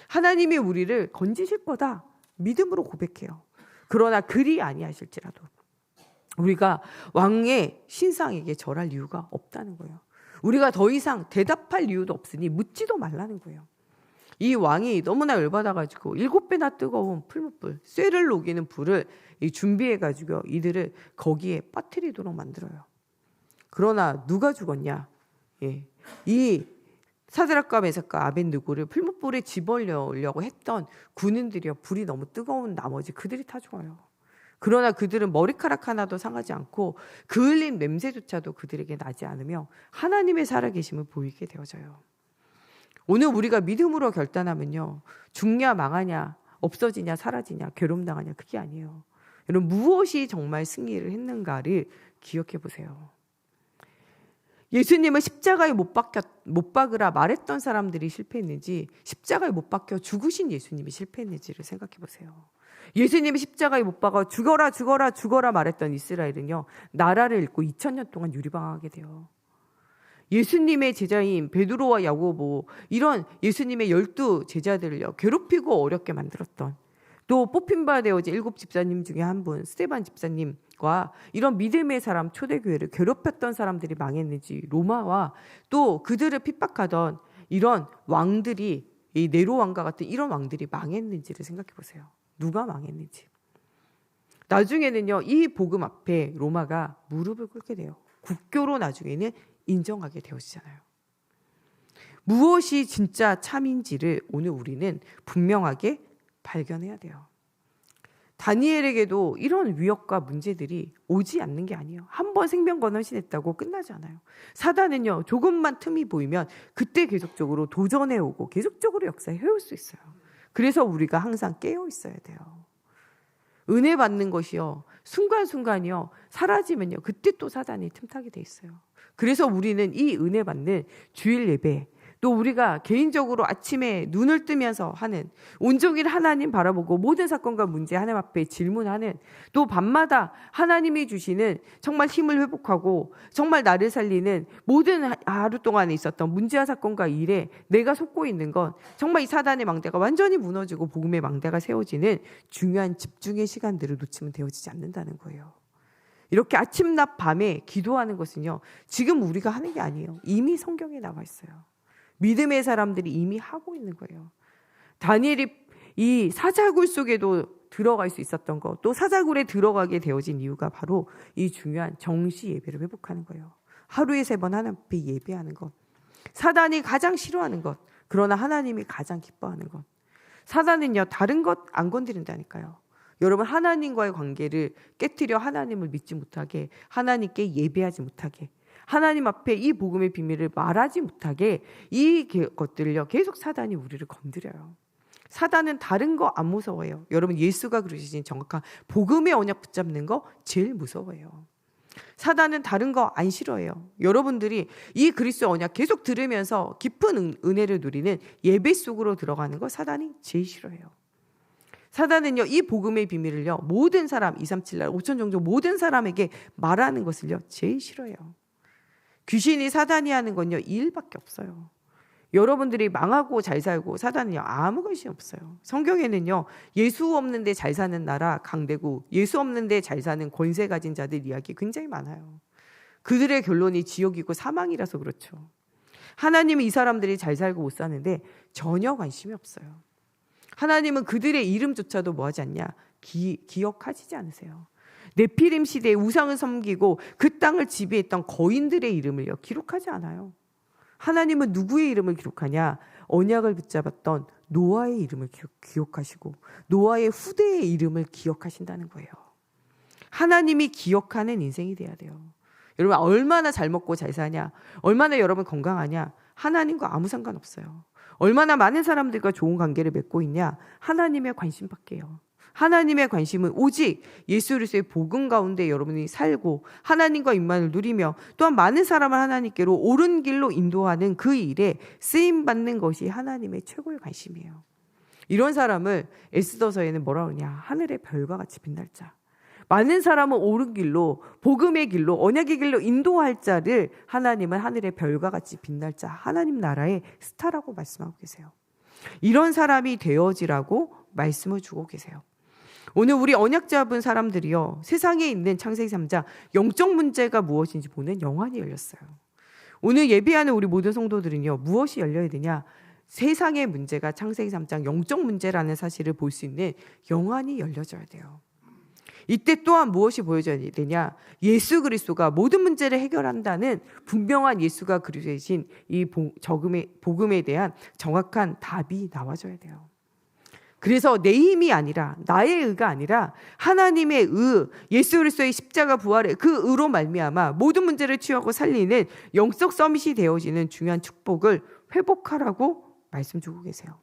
[SPEAKER 4] 하나님이 우리를 건지실 거다 믿음으로 고백해요. 그러나 그리 아니하실지라도 우리가 왕의 신상에게 절할 이유가 없다는 거예요. 우리가 더 이상 대답할 이유도 없으니 묻지도 말라는 거예요. 이 왕이 너무나 열받아가지고 7배나 뜨거운 풀무불, 쇠를 녹이는 불을 준비해가지고 이들을 거기에 빠뜨리도록 만들어요. 그러나 누가 죽었냐? 이 사드락과 메삭과 아벳느고를 풀무불에 집어넣으려고 했던 군인들이요, 불이 너무 뜨거운 나머지 그들이 다 죽어요. 그러나 그들은 머리카락 하나도 상하지 않고 그 흘린 냄새조차도 그들에게 나지 않으며 하나님의 살아계심을 보이게 되어져요. 오늘 우리가 믿음으로 결단하면요, 죽냐 망하냐, 없어지냐 사라지냐, 괴롭당하냐, 그게 아니에요. 여러분, 무엇이 정말 승리를 했는가를 기억해 보세요. 예수님을 십자가에 못 박으라 말했던 사람들이 실패했는지, 십자가에 못 박혀 죽으신 예수님이 실패했는지를 생각해 보세요. 예수님이 십자가에 못 박아 죽어라 죽어라 죽어라 말했던 이스라엘은요 나라를 잃고 2000년 동안 유리방황하게 돼요. 예수님의 제자인 베드로와 야고보, 이런 예수님의 12 제자들을요 괴롭히고 어렵게 만들었던, 또 뽑힌바 되어진 7 집사님 중에 한 분 스데반 집사님과 이런 믿음의 사람 초대교회를 괴롭혔던 사람들이 망했는지, 로마와 또 그들을 핍박하던 이런 왕들이, 이 네로 왕과 같은 이런 왕들이 망했는지를 생각해 보세요. 누가 망했는지. 나중에는요 이 복음 앞에 로마가 무릎을 꿇게 돼요. 국교로 나중에는 인정하게 되어지잖아요. 무엇이 진짜 참인지를 오늘 우리는 분명하게 발견해야 돼요. 다니엘에게도 이런 위협과 문제들이 오지 않는 게 아니에요. 한번 생명건헌신했다고 끝나지 않아요. 사단은요 조금만 틈이 보이면 그때 계속적으로 도전해오고 계속적으로 역사해올 수 있어요. 그래서 우리가 항상 깨어 있어야 돼요. 은혜 받는 것이요 순간순간이요 사라지면요 그때 또 사단이 틈타게 돼 있어요. 그래서 우리는 이 은혜 받는 주일 예배, 또 우리가 개인적으로 아침에 눈을 뜨면서 하는, 온종일 하나님 바라보고 모든 사건과 문제 하나님 앞에 질문하는, 또 밤마다 하나님이 주시는 정말 힘을 회복하고 정말 나를 살리는 모든 하루 동안에 있었던 문제와 사건과 일에 내가 속고 있는 건 정말 이 사단의 망대가 완전히 무너지고 복음의 망대가 세워지는 중요한 집중의 시간들을 놓치면 되어지지 않는다는 거예요. 이렇게 아침 낮 밤에 기도하는 것은요 지금 우리가 하는 게 아니에요. 이미 성경에 나와 있어요. 믿음의 사람들이 이미 하고 있는 거예요. 다니엘이 이 사자굴 속에도 들어갈 수 있었던 것, 또 사자굴에 들어가게 되어진 이유가 바로 이 중요한 정시 예배를 회복하는 거예요. 하루에 3번 하나님 앞에 예배하는 것. 사단이 가장 싫어하는 것, 그러나 하나님이 가장 기뻐하는 것. 사단은요 다른 것 안 건드린다니까요. 여러분, 하나님과의 관계를 깨트려 하나님을 믿지 못하게, 하나님께 예배하지 못하게, 하나님 앞에 이 복음의 비밀을 말하지 못하게, 이 것들을요 계속 사단이 우리를 건드려요. 사단은 다른 거 안 무서워해요. 여러분, 예수가 그러신 정확한 복음의 언약 붙잡는 거 제일 무서워해요. 사단은 다른 거 안 싫어해요. 여러분들이 이 그리스도의 언약 계속 들으면서 깊은 은혜를 누리는 예배 속으로 들어가는 거 사단이 제일 싫어해요. 사단은요 이 복음의 비밀을요 모든 사람, 237날 5천 종족 모든 사람에게 말하는 것을요 제일 싫어해요. 귀신이 사단이 하는 건요 이 일밖에 없어요. 여러분들이 망하고 잘 살고, 사단은요 아무 것이 없어요. 성경에는요 예수 없는데 잘 사는 나라 강대국, 예수 없는데 잘 사는 권세 가진 자들 이야기 굉장히 많아요. 그들의 결론이 지옥이고 사망이라서 그렇죠. 하나님은 이 사람들이 잘 살고 못 사는데 전혀 관심이 없어요. 하나님은 그들의 이름조차도 뭐하지 않냐? 기억하시지 않으세요. 네피림 시대에 우상을 섬기고 그 땅을 지배했던 거인들의 이름을요 기록하지 않아요. 하나님은 누구의 이름을 기록하냐? 언약을 붙잡았던 노아의 이름을 기억하시고 노아의 후대의 이름을 기억하신다는 거예요. 하나님이 기억하는 인생이 돼야 돼요. 여러분, 얼마나 잘 먹고 잘 사냐, 얼마나 여러분 건강하냐, 하나님과 아무 상관없어요. 얼마나 많은 사람들과 좋은 관계를 맺고 있냐? 하나님의 관심밖에요. 하나님의 관심은 오직 예수 그리스도의 복음 가운데 여러분이 살고 하나님과 임만을 누리며 또한 많은 사람을 하나님께로 옳은 길로 인도하는 그 일에 쓰임 받는 것이 하나님의 최고의 관심이에요. 이런 사람을 에스더서에는 뭐라고 하냐? 하늘의 별과 같이 빛날 자. 많은 사람은 옳은 길로, 복음의 길로, 언약의 길로 인도할 자를 하나님은 하늘의 별과 같이 빛날 자, 하나님 나라의 스타라고 말씀하고 계세요. 이런 사람이 되어지라고 말씀을 주고 계세요. 오늘 우리 언약 잡은 사람들이요, 세상에 있는 창세기 3장 영적 문제가 무엇인지 보는 영안이 열렸어요. 오늘 예배하는 우리 모든 성도들은요, 무엇이 열려야 되냐? 세상의 문제가 창세기 3장 영적 문제라는 사실을 볼 수 있는 영안이 열려져야 돼요. 이때 또한 무엇이 보여져야 되냐? 예수 그리스도가 모든 문제를 해결한다는 분명한 예수가 그리스도이신 이 복음에 대한 정확한 답이 나와줘야 돼요. 그래서 내 힘이 아니라, 나의 의가 아니라 하나님의 의, 예수 그리스도의 십자가 부활의 그 의로 말미암아 모든 문제를 치유하고 살리는 영적 서밋이 되어지는 중요한 축복을 회복하라고 말씀 주고 계세요.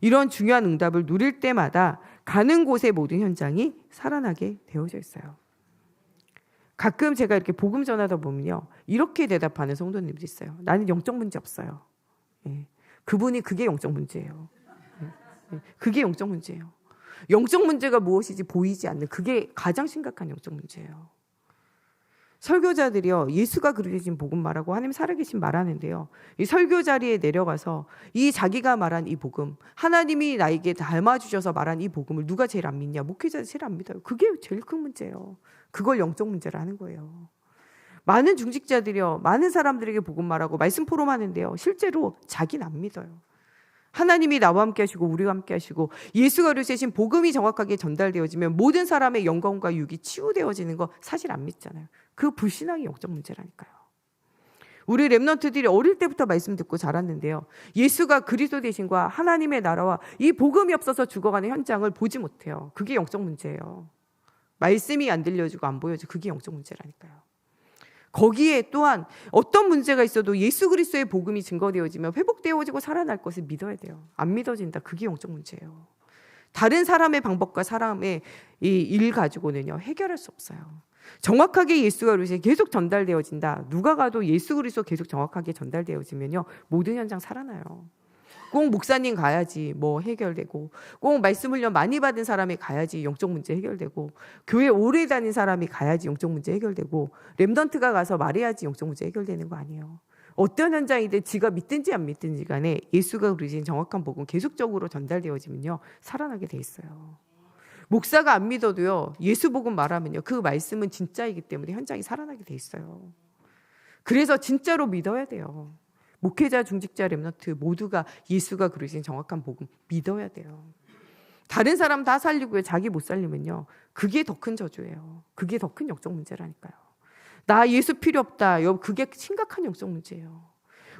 [SPEAKER 4] 이런 중요한 응답을 누릴 때마다 가는 곳의 모든 현장이 살아나게 되어져 있어요. 가끔 제가 이렇게 복음 전하다 보면요, 이렇게 대답하는 성도님들이 있어요. 나는 영적 문제 없어요. 예. 그분이 그게 영적 문제예요. 예. 그게 영적 문제예요. 영적 문제가 무엇인지 보이지 않는 그게 가장 심각한 영적 문제예요. 설교자들이요, 예수가 그리스도신 복음 말하고 하나님 살아계신 말하는데요, 이 설교 자리에 내려가서 이 자기가 말한 이 복음, 하나님이 나에게 닮아주셔서 말한 이 복음을 누가 제일 안 믿냐? 목회자들이 제일 안 믿어요. 그게 제일 큰 문제예요. 그걸 영적 문제라는 거예요. 많은 중직자들이요, 많은 사람들에게 복음 말하고 말씀 포럼하는데요, 실제로 자기는 안 믿어요. 하나님이 나와 함께 하시고 우리와 함께 하시고 예수가 그리스도신 복음이 정확하게 전달되어지면 모든 사람의 영광과 유익이 치유되어지는 거 사실 안 믿잖아요. 그 불신앙이 영적 문제라니까요. 우리 렘넌트들이 어릴 때부터 말씀 듣고 자랐는데요, 예수가 그리스도 되신과 하나님의 나라와 이 복음이 없어서 죽어가는 현장을 보지 못해요. 그게 영적 문제예요. 말씀이 안 들려지고 안 보여지고 그게 영적 문제라니까요. 거기에 또한 어떤 문제가 있어도 예수 그리스도의 복음이 증거되어지면 회복되어지고 살아날 것을 믿어야 돼요. 안 믿어진다. 그게 영적 문제예요. 다른 사람의 방법과 사람의 이 일 가지고는요, 해결할 수 없어요. 정확하게 예수가 그리스도에 계속 전달되어진다. 누가 가도 예수 그리스도 계속 정확하게 전달되어지면요, 모든 현장 살아나요. 꼭 목사님 가야지 뭐 해결되고, 꼭 말씀 훈련 많이 받은 사람이 가야지 영적 문제 해결되고, 교회 오래 다닌 사람이 가야지 영적 문제 해결되고, 렘넌트가 가서 말해야지 영적 문제 해결되는 거 아니에요. 어떤 현장이든 지가 믿든지 안 믿든지 간에 예수가 그리신 정확한 복음 계속적으로 전달되어지면요, 살아나게 돼 있어요. 목사가 안 믿어도요, 예수 복음 말하면요, 그 말씀은 진짜이기 때문에 현장이 살아나게 돼 있어요. 그래서 진짜로 믿어야 돼요. 목회자, 중직자, 렘넌트 모두가 예수가 그러신 정확한 복음 믿어야 돼요. 다른 사람 다 살리고요, 자기 못 살리면요, 그게 더 큰 저주예요. 그게 더 큰 영적 문제라니까요. 나 예수 필요 없다, 그게 심각한 영적 문제예요.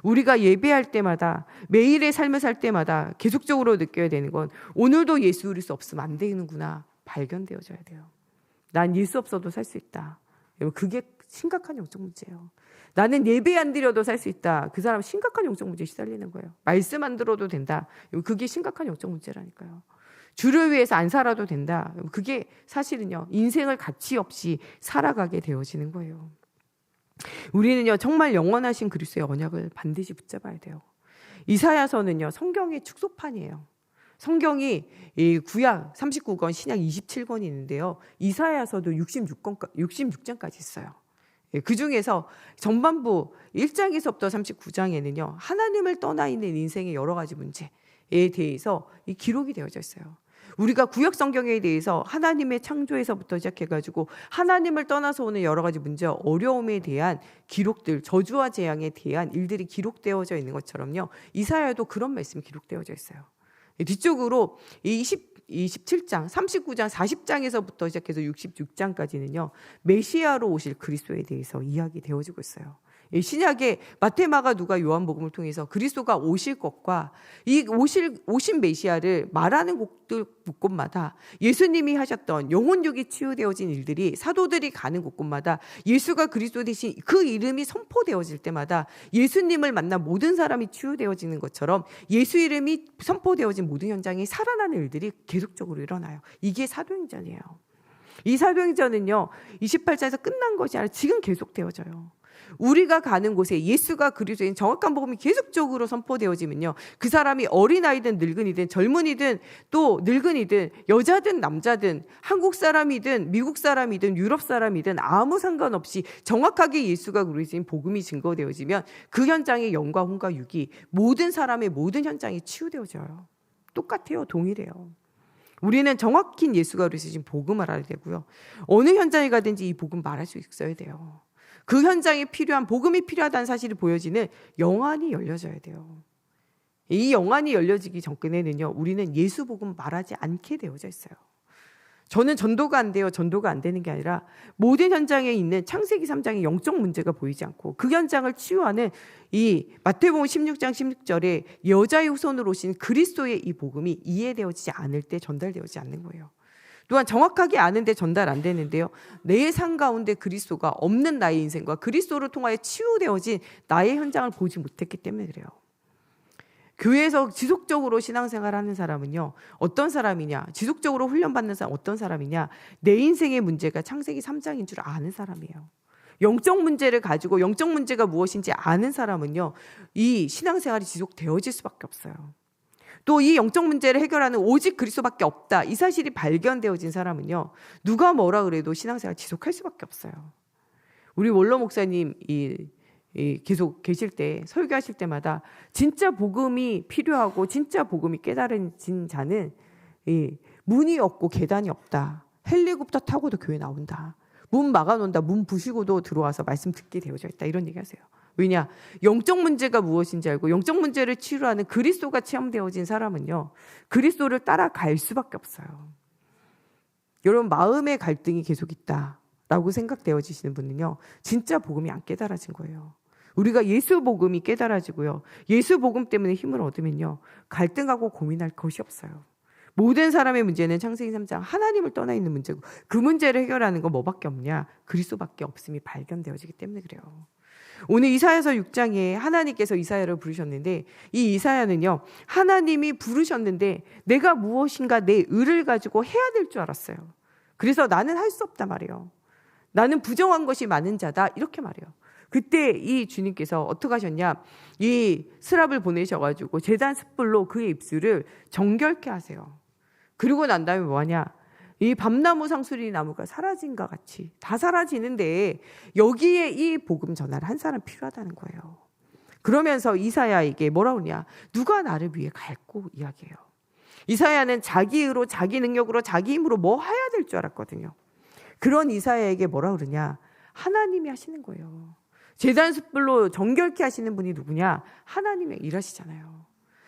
[SPEAKER 4] 우리가 예배할 때마다, 매일의 삶을 살 때마다 계속적으로 느껴야 되는 건 오늘도 예수 그리스도 없으면 안 되는구나 발견되어져야 돼요. 난 예수 없어도 살 수 있다. 그게 심각한 영적 문제예요. 나는 예배 안 드려도 살 수 있다. 그 사람 심각한 영적 문제에 시달리는 거예요. 말씀 안 들어도 된다. 그게 심각한 영적 문제라니까요. 주를 위해서 안 살아도 된다. 그게 사실은요, 인생을 가치 없이 살아가게 되어지는 거예요. 우리는요, 정말 영원하신 그리스도의 언약을 반드시 붙잡아야 돼요. 이사야서는요, 성경의 축소판이에요. 성경이 이 구약 39권, 신약 27권이 있는데요, 이사야서도 66장까지 있어요. 그 중에서 전반부 1장에서부터 39장에는요, 하나님을 떠나 있는 인생의 여러 가지 문제에 대해서 이 기록이 되어져 있어요. 우리가 구약 성경에 대해서 하나님의 창조에서부터 시작해가지고 하나님을 떠나서 오는 여러 가지 문제와 어려움에 대한 기록들, 저주와 재앙에 대한 일들이 기록되어져 있는 것처럼요, 이사야도 그런 말씀이 기록되어져 있어요. 뒤쪽으로 27장, 39장, 40장에서부터 시작해서 66장까지는요, 메시아로 오실 그리스도에 대해서 이야기되어지고 있어요. 이 신약에 마태, 마가, 누가, 요한복음을 통해서 그리스도가 오실 것과 이 오신 메시아를 말하는 곳곳마다 예수님이 하셨던 영혼육이 치유되어진 일들이 사도들이 가는 곳곳마다 예수가 그리스도 대신 그 이름이 선포되어질 때마다 예수님을 만난 모든 사람이 치유되어지는 것처럼 예수 이름이 선포되어진 모든 현장이 살아나는 일들이 계속적으로 일어나요. 이게 사도행전이에요. 이 사도행전은요 28장에서 끝난 것이 아니라 지금 계속되어져요. 우리가 가는 곳에 예수가 그리스도인 정확한 복음이 계속적으로 선포되어지면요 그 사람이 어린아이든 늙은이든 젊은이든 또 늙은이든 여자든 남자든 한국 사람이든 미국 사람이든 유럽 사람이든 아무 상관없이 정확하게 예수가 그리스도인 복음이 증거되어지면 그 현장의 영과 혼과 육이 모든 사람의 모든 현장이 치유되어져요. 똑같아요. 동일해요. 우리는 정확히 예수가 그리스도인 복음을 알아야 되고요. 어느 현장에 가든지 이 복음 말할 수 있어야 돼요. 그 현장에 필요한 복음이 필요하다는 사실이 보여지는 영안이 열려져야 돼요. 이 영안이 열려지기 전에는요 우리는 예수 복음 말하지 않게 되어져 있어요. 저는 전도가 안 돼요. 전도가 안 되는 게 아니라 모든 현장에 있는 창세기 3장의 영적 문제가 보이지 않고 그 현장을 치유하는 이 마태복음 16장 16절에 여자의 후손으로 오신 그리스도의 이 복음이 이해되어지지 않을 때 전달되어지지 않는 거예요. 또한 정확하게 아는데 전달 안 되는데요. 내 삶 가운데 그리스도가 없는 나의 인생과 그리스도를 통하여 치유되어진 나의 현장을 보지 못했기 때문에 그래요. 교회에서 지속적으로 신앙생활하는 사람은요. 어떤 사람이냐? 지속적으로 훈련받는 사람 어떤 사람이냐? 내 인생의 문제가 창세기 3장인 줄 아는 사람이에요. 영적 문제를 가지고 영적 문제가 무엇인지 아는 사람은요. 이 신앙생활이 지속되어질 수밖에 없어요. 또 이 영적 문제를 해결하는 오직 그리스도밖에 없다. 이 사실이 발견되어진 사람은요. 누가 뭐라 그래도 신앙생활 지속할 수밖에 없어요. 우리 원로 목사님 계속 계실 때 설교하실 때마다 진짜 복음이 필요하고 진짜 복음이 깨달아진 자는 문이 없고 계단이 없다. 헬리콥터 타고도 교회 나온다. 문 막아놓는다. 문 부시고도 들어와서 말씀 듣게 되어져 있다. 이런 얘기하세요. 왜냐? 영적 문제가 무엇인지 알고 영적 문제를 치유하는 그리스도가 체험되어진 사람은요. 그리스도를 따라갈 수밖에 없어요. 여러분 마음의 갈등이 계속 있다라고 생각되어지시는 분은요. 진짜 복음이 안 깨달아진 거예요. 우리가 예수 복음이 깨달아지고요. 예수 복음 때문에 힘을 얻으면요. 갈등하고 고민할 것이 없어요. 모든 사람의 문제는 창세기 3장 하나님을 떠나 있는 문제고 그 문제를 해결하는 건 뭐밖에 없냐? 그리스도밖에 없음이 발견되어지기 때문에 그래요. 오늘 이사야서 6장에 하나님께서 이사야를 부르셨는데 이 이사야는요. 하나님이 부르셨는데 내가 무엇인가 내 의를 가지고 해야 될 줄 알았어요. 그래서 나는 할 수 없다 말이에요. 나는 부정한 것이 많은 자다 이렇게 말해요. 그때 이 주님께서 어떻게 하셨냐? 이 스랍을 보내셔가지고 제단 숯불로 그의 입술을 정결케 하세요. 그리고 난 다음에 뭐하냐? 이 밤나무 상수리 나무가 사라진과 같이 다 사라지는데 여기에 이 복음 전하를 한 사람 필요하다는 거예요. 그러면서 이사야에게 뭐라고 하냐? 누가 나를 위해 갈고 이야기해요. 이사야는 자기 의로 자기 능력으로 자기 힘으로 뭐 해야 될 줄 알았거든요. 그런 이사야에게 뭐라고 그러냐? 하나님이 하시는 거예요. 제단 숯불로 정결케 하시는 분이 누구냐? 하나님이 일하시잖아요.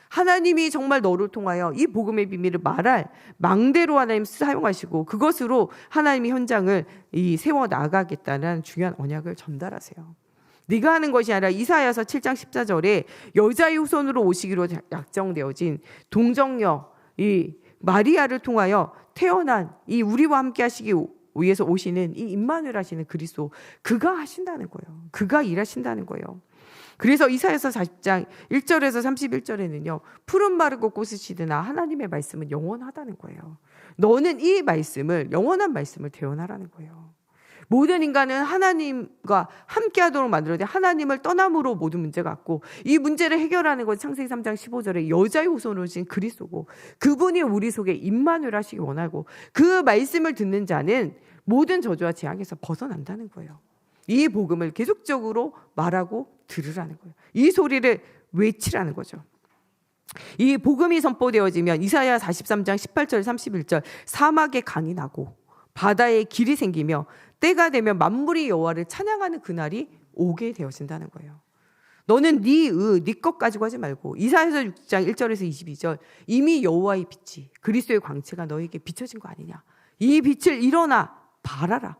[SPEAKER 4] 하나님이 정말 너를 통하여 이 복음의 비밀을 말할 망대로 하나님 사용하시고 그것으로 하나님의 현장을 세워 나가겠다는 중요한 언약을 전달하세요. 네가 하는 것이 아니라 이사야서 7장 14절에 여자의 후손으로 오시기로 약정되어진 동정녀 이 마리아를 통하여 태어난 이 우리와 함께 하시기 위해서 오시는 이 임마누엘 하시는 그리스도 그가 하신다는 거예요. 그가 일하신다는 거예요. 그래서 이사야서 40장 1절에서 31절에는요. 푸른 마르고 꽃을 시드나 하나님의 말씀은 영원하다는 거예요. 너는 이 말씀을 영원한 말씀을 대언하라는 거예요. 모든 인간은 하나님과 함께하도록 만들어야 돼. 하나님을 떠남으로 모든 문제가 왔고 이 문제를 해결하는 건 창세기 3장 15절에 여자의 후손으로 오신 그리스도고 그분이 우리 속에 임마누엘 하시기 원하고 그 말씀을 듣는 자는 모든 저주와 재앙에서 벗어난다는 거예요. 이 복음을 계속적으로 말하고 들으라는 거예요. 이 소리를 외치라는 거죠. 이 복음이 선포되어지면 이사야 43장 18절 31절 사막에 강이 나고 바다에 길이 생기며 때가 되면 만물이 여호와를 찬양하는 그날이 오게 되어진다는 거예요. 너는 네 것 가지고 하지 말고 이사야서 6장 1절에서 22절 이미 여호와의 빛이 그리스도의 광채가 너에게 비춰진 거 아니냐. 이 빛을 일어나 발하라.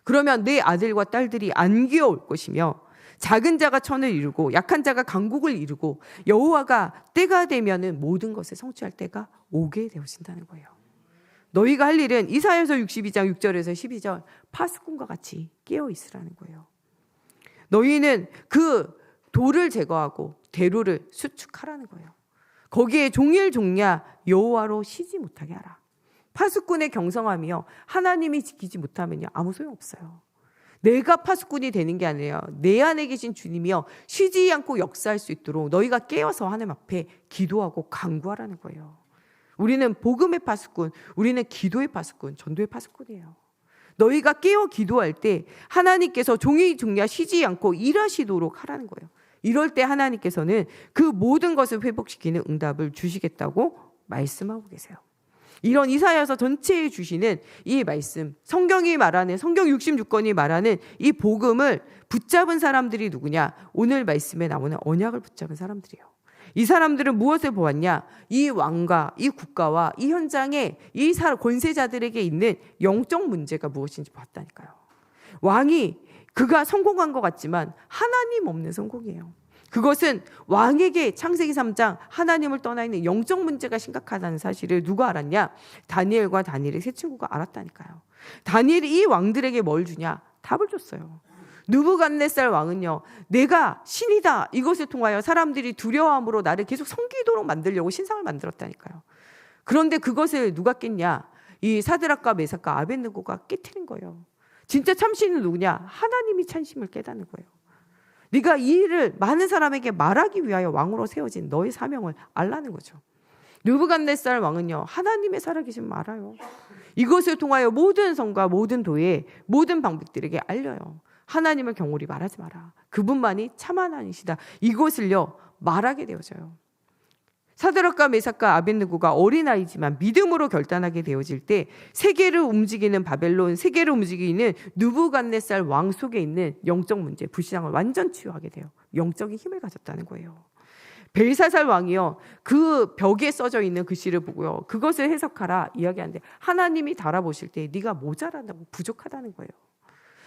[SPEAKER 4] 그러면 내 아들과 딸들이 안기어 올 것이며 작은 자가 천을 이루고 약한 자가 강국을 이루고 여호와가 때가 되면은 모든 것을 성취할 때가 오게 되어진다는 거예요. 너희가 할 일은 이사야서 62장 6절에서 12절 파수꾼과 같이 깨어 있으라는 거예요. 너희는 그 돌을 제거하고 대로를 수축하라는 거예요. 거기에 종일 종야 여호와로 쉬지 못하게 하라. 파수꾼의 경성함이요, 하나님이 지키지 못하면요 아무 소용없어요. 내가 파수꾼이 되는 게 아니라 내 안에 계신 주님이요 쉬지 않고 역사할 수 있도록 너희가 깨어서 하나님 앞에 기도하고 간구하라는 거예요. 우리는 복음의 파수꾼, 우리는 기도의 파수꾼, 전도의 파수꾼이에요. 너희가 깨어 기도할 때 하나님께서 종이 종야 쉬지 않고 일하시도록 하라는 거예요. 이럴 때 하나님께서는 그 모든 것을 회복시키는 응답을 주시겠다고 말씀하고 계세요. 이런 이사야서 전체에 주시는 이 말씀, 성경이 말하는, 성경 66권이 말하는 이 복음을 붙잡은 사람들이 누구냐? 오늘 말씀에 나오는 언약을 붙잡은 사람들이에요. 이 사람들은 무엇을 보았냐? 이 왕과 이 국가와 이 현장에 이 권세자들에게 있는 영적 문제가 무엇인지 봤다니까요. 왕이 그가 성공한 것 같지만 하나님 없는 성공이에요. 그것은 왕에게 창세기 3장 하나님을 떠나 있는 영적 문제가 심각하다는 사실을 누가 알았냐? 다니엘과 다니엘의 세 친구가 알았다니까요. 다니엘이 이 왕들에게 뭘 주냐? 답을 줬어요. 느부갓네살 왕은요, 내가 신이다 이것을 통하여 사람들이 두려워함으로 나를 계속 섬기도록 만들려고 신상을 만들었다니까요. 그런데 그것을 누가 깼냐? 이 사드락과 메삭과 아벳느고가 깨트린 거예요. 진짜 참신은 누구냐? 하나님이 참심을 깨닫는 거예요. 네가 이 일을 많은 사람에게 말하기 위하여 왕으로 세워진 너의 사명을 알라는 거죠. 느부갓네살 왕은요, 하나님의 살아계심을 알아요. 이것을 통하여 모든 성과 모든 도에 모든 방백들에게 알려요. 하나님을 경홀히 말하지 마라. 그분만이 참 하나님이시다. 이것을요 말하게 되어져요. 사드락과 메삭과 아벳느고가 어린아이지만 믿음으로 결단하게 되어질 때 세계를 움직이는 바벨론, 세계를 움직이는 느부갓네살 왕 속에 있는 영적 문제, 불신앙을 완전 치유하게 돼요. 영적인 힘을 가졌다는 거예요. 벨사살 왕이요, 그 벽에 써져 있는 글씨를 보고요, 그것을 해석하라 이야기하는데 하나님이 달아보실 때 네가 모자란다고, 부족하다는 거예요.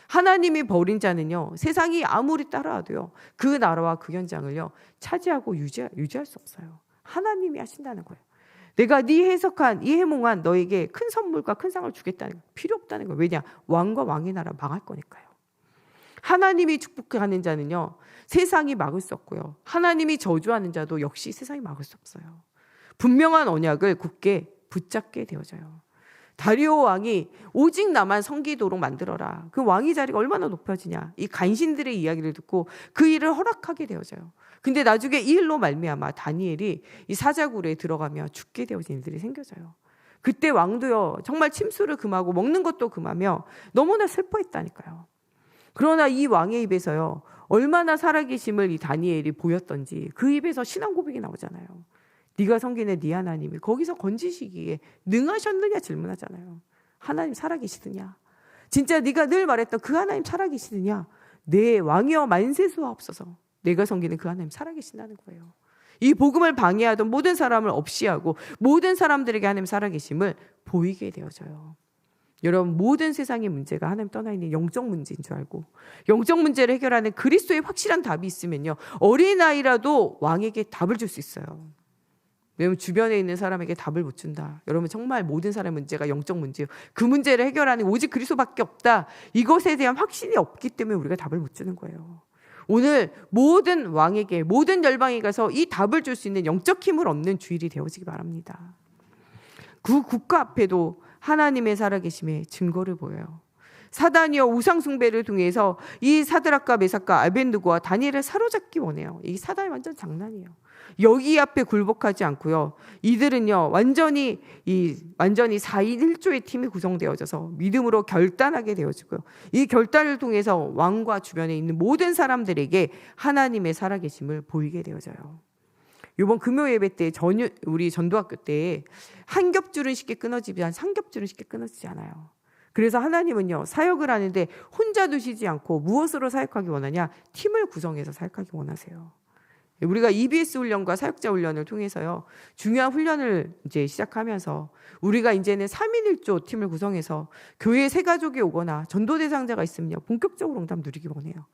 [SPEAKER 4] 하나님이 버린 자는요, 세상이 아무리 따라와도요 그 나라와 그 현장을요 차지하고 유지할 수 없어요. 하나님이 하신다는 거예요. 내가 네 해석한, 이 해몽한 너에게 큰 선물과 큰 상을 주겠다는 거 필요 없다는 거예요. 왜냐? 왕과 왕의 나라 망할 거니까요. 하나님이 축복하는 자는요 세상이 막을 수 없고요, 하나님이 저주하는 자도 역시 세상이 막을 수 없어요. 분명한 언약을 굳게 붙잡게 되어져요. 다리오 왕이 오직 나만 섬기도록 만들어라. 그 왕의 자리가 얼마나 높아지냐. 이 간신들의 이야기를 듣고 그 일을 허락하게 되어져요. 근데 나중에 이 일로 말미암아 다니엘이 이 사자굴에 들어가며 죽게 되어진 일들이 생겨져요. 그때 왕도요 정말 침수를 금하고 먹는 것도 금하며 너무나 슬퍼했다니까요. 그러나 이 왕의 입에서요 얼마나 살아계심을 이 다니엘이 보였던지 그 입에서 신앙 고백이 나오잖아요. 네가 섬기는 네 하나님이 거기서 건지시기에 능하셨느냐 질문하잖아요. 하나님 살아계시느냐? 진짜 네가 늘 말했던 그 하나님 살아계시느냐? 내 왕이여 만세수하옵소서. 내가 섬기는 그 하나님 살아계신다는 거예요. 이 복음을 방해하던 모든 사람을 없이하고 모든 사람들에게 하나님 살아계심을 보이게 되어져요. 여러분, 모든 세상의 문제가 하나님 떠나 있는 영적 문제인 줄 알고 영적 문제를 해결하는 그리스도의 확실한 답이 있으면요 어린아이라도 왕에게 답을 줄 수 있어요. 왜냐하면 주변에 있는 사람에게 답을 못 준다. 여러분, 정말 모든 사람의 문제가 영적 문제예요. 그 문제를 해결하는 오직 그리스도밖에 없다. 이것에 대한 확신이 없기 때문에 우리가 답을 못 주는 거예요. 오늘 모든 왕에게, 모든 열방에 가서 이 답을 줄 수 있는 영적 힘을 얻는 주일이 되어지기 바랍니다. 그 국가 앞에도 하나님의 살아계심의 증거를 보여요. 사단이여 우상 숭배를 통해서 이 사드락과 메삭과 아벳느고와 다니엘을 사로잡기 원해요. 이 사단이 완전 장난이에요. 여기 앞에 굴복하지 않고요. 이들은요 완전히 4인 1조의 팀이 구성되어져서 믿음으로 결단하게 되어지고요. 이 결단을 통해서 왕과 주변에 있는 모든 사람들에게 하나님의 살아계심을 보이게 되어져요. 이번 금요 예배 때 우리 전도학교 때 한 겹줄은 쉽게 끊어지지만 3겹줄은 쉽게 끊어지지 않아요. 그래서 하나님은요 사역을 하는데 혼자 두시지 않고 무엇으로 사역하기 원하냐? 팀을 구성해서 사역하기 원하세요. 우리가 EBS 훈련과 사역자 훈련을 통해서요 중요한 훈련을 이제 시작하면서 우리가 이제는 3인 1조 팀을 구성해서 교회 새 가족이 오거나 전도 대상자가 있으면요 본격적으로 응답 누리기 원해요.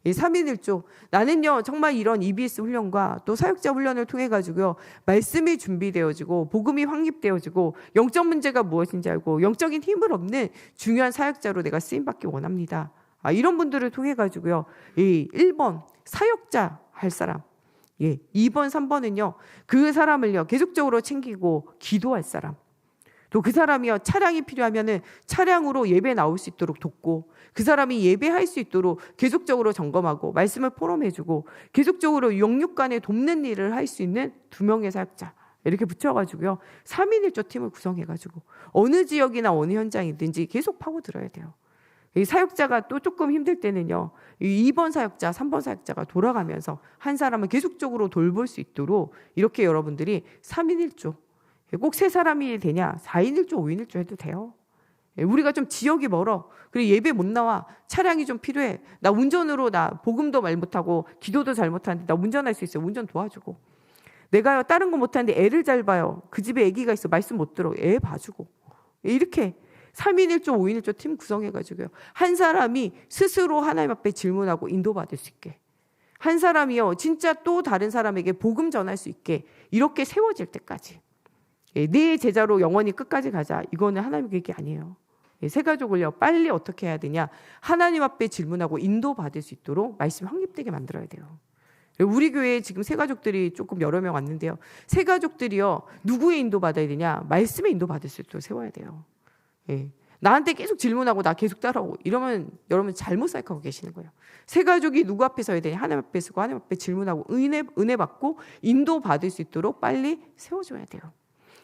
[SPEAKER 4] 이 3인 1조. 나는요 정말 이런 EBS 훈련과 또 사역자 훈련을 통해 가지고요 말씀이 준비되어지고 복음이 확립되어지고 영적 문제가 무엇인지 알고 영적인 힘을 얻는 중요한 사역자로 내가 쓰임받기 원합니다. 이런 분들을 통해 가지고요 이 1번 사역자 할 사람, 2번 3번은요 그 사람을요 계속적으로 챙기고 기도할 사람, 또 그 사람이요 차량이 필요하면은 차량으로 예배 나올 수 있도록 돕고, 그 사람이 예배할 수 있도록 계속적으로 점검하고 말씀을 포럼해주고 계속적으로 영육 간에 돕는 일을 할 수 있는 2명의 사역자 이렇게 붙여가지고요 3인 1조 팀을 구성해가지고 어느 지역이나 어느 현장이든지 계속 파고들어야 돼요. 이 사역자가 또 조금 힘들 때는요 2번 사역자, 3번 사역자가 돌아가면서 한 사람을 계속적으로 돌볼 수 있도록 이렇게 여러분들이 3인 1조, 꼭 3사람이 되냐 4인 1조, 5인 1조 해도 돼요. 우리가 좀 지역이 멀어, 그리고 예배 못 나와, 차량이 좀 필요해, 나 운전으로 나 복음도 말 못하고 기도도 잘 못하는데 나 운전할 수 있어요, 운전 도와주고, 내가요 다른 거 못하는데 애를 잘 봐요, 그 집에 애기가 있어 말씀 못 들어, 애 봐주고, 이렇게 3인 1조, 5인 1조 팀 구성해가지고요 한 사람이 스스로 하나님 앞에 질문하고 인도받을 수 있게, 한 사람이요 진짜 또 다른 사람에게 복음 전할 수 있게 이렇게 세워질 때까지 네 제자로 영원히 끝까지 가자, 이거는 하나님 계획이 아니에요. 새 가족을요 빨리 어떻게 해야 되냐, 하나님 앞에 질문하고 인도받을 수 있도록 말씀 확립되게 만들어야 돼요. 우리 교회에 지금 새 가족들이 조금 여러 명 왔는데요, 새 가족들이요 누구의 인도받아야 되냐, 말씀의 인도받을 수 있도록 세워야 돼요. 나한테 계속 질문하고 나 계속 따라오고 이러면 여러분 잘못 생각하고 계시는 거예요. 새 가족이 누구 앞에 서야 되냐, 하나님 앞에 서고 하나님 앞에 질문하고 은혜 받고 인도받을 수 있도록 빨리 세워줘야 돼요.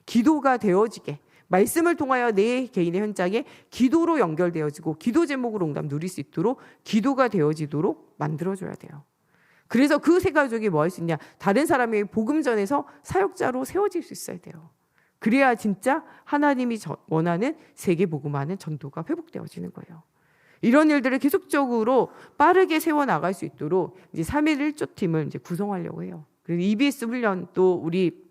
[SPEAKER 4] 기도가 되어지게, 말씀을 통하여 내 개인의 현장에 기도로 연결되어지고 기도 제목으로 응답 누릴 수 있도록 기도가 되어지도록 만들어줘야 돼요. 그래서 그 새 가족이 뭐 할 수 있냐, 다른 사람의 복음 전에서 사역자로 세워질 수 있어야 돼요. 그래야 진짜 하나님이 원하는 세계 복음화는 전도가 회복되어지는 거예요. 이런 일들을 계속적으로 빠르게 세워나갈 수 있도록 이제 3일 1조 팀을 이제 구성하려고 해요. 그리고 EBS 훈련, 또 우리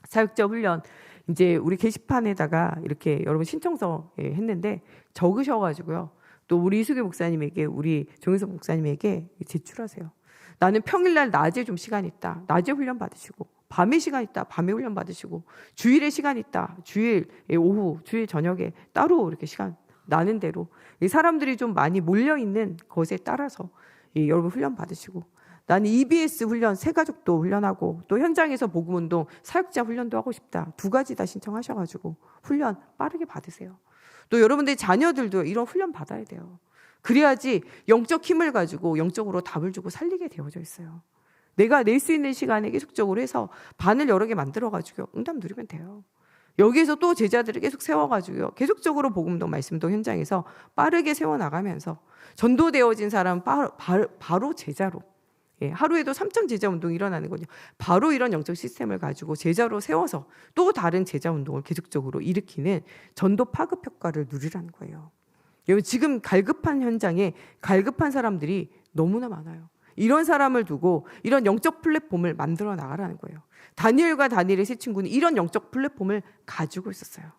[SPEAKER 4] 사역자 훈련, 이제 우리 게시판에다가 이렇게 여러분 신청서 했는데 적으셔가지고요 또 우리 이수교 목사님에게, 우리 정윤석 목사님에게 제출하세요. 나는 평일날 낮에 좀 시간 있다, 낮에 훈련 받으시고, 밤에 시간 있다, 밤에 훈련 받으시고, 주일에 시간 있다, 주일 오후, 주일 저녁에 따로 이렇게 시간 나는 대로 이 사람들이 좀 많이 몰려 있는 것에 따라서 여러분 훈련 받으시고, 나는 EBS 훈련, 새 가족도 훈련하고 또 현장에서 복음운동, 사역자 훈련도 하고 싶다, 2가지 다 신청하셔가지고 훈련 빠르게 받으세요. 또 여러분들의 자녀들도 이런 훈련 받아야 돼요. 그래야지 영적 힘을 가지고 영적으로 답을 주고 살리게 되어져 있어요. 내가 낼 수 있는 시간에 계속적으로 해서 반을 여러 개 만들어가지고 응답 누리면 돼요. 여기에서 또 제자들을 계속 세워가지고요 계속적으로 복음도 말씀도 현장에서 빠르게 세워나가면서 전도되어진 사람 바로 제자로, 하루에도 3천 제자 운동이 일어나는 거죠. 바로 이런 영적 시스템을 가지고 제자로 세워서 또 다른 제자 운동을 계속적으로 일으키는 전도 파급 효과를 누리라는 거예요. 여러분, 지금 갈급한 현장에 갈급한 사람들이 너무나 많아요. 이런 사람을 두고 이런 영적 플랫폼을 만들어 나가라는 거예요. 다니엘과 다니엘의 세 친구는 이런 영적 플랫폼을 가지고 있었어요.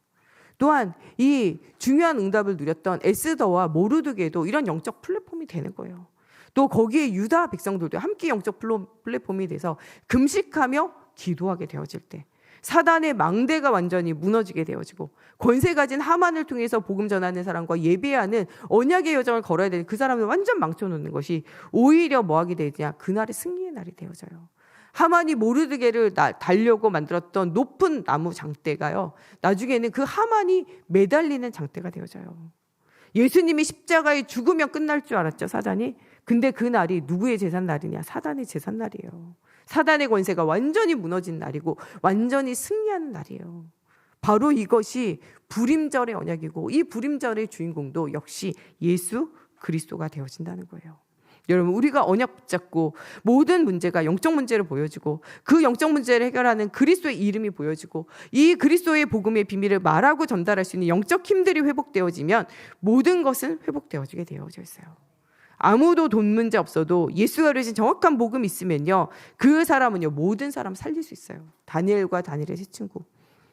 [SPEAKER 4] 또한 이 중요한 응답을 누렸던 에스더와 모르드게도 이런 영적 플랫폼이 되는 거예요. 또 거기에 유다 백성들도 함께 영적 플랫폼이 돼서 금식하며 기도하게 되어질 때 사단의 망대가 완전히 무너지게 되어지고, 권세 가진 하만을 통해서 복음 전하는 사람과 예배하는 언약의 여정을 걸어야 되는 그 사람을 완전 망쳐놓는 것이 오히려 뭐하게 되냐, 그날의 승리의 날이 되어져요. 하만이 모르드게를 달려고 만들었던 높은 나무 장대가요 나중에는 그 하만이 매달리는 장대가 되어져요. 예수님이 십자가에 죽으면 끝날 줄 알았죠, 사단이. 근데 그 날이 누구의 제산 날이냐, 사단의 제산 날이에요. 사단의 권세가 완전히 무너진 날이고 완전히 승리하는 날이에요. 바로 이것이 불임절의 언약이고, 이 불임절의 주인공도 역시 예수 그리스도가 되어진다는 거예요. 여러분, 우리가 언약 붙잡고 모든 문제가 영적 문제로 보여지고, 그 영적 문제를 해결하는 그리스도의 이름이 보여지고, 이 그리스도의 복음의 비밀을 말하고 전달할 수 있는 영적 힘들이 회복되어지면 모든 것은 회복되어지게 되어져 있어요. 아무도 돈 문제 없어도 예수가 이루신 정확한 복음이 있으면요 그 사람은요 모든 사람 살릴 수 있어요. 다니엘과 다니엘의 세 친구,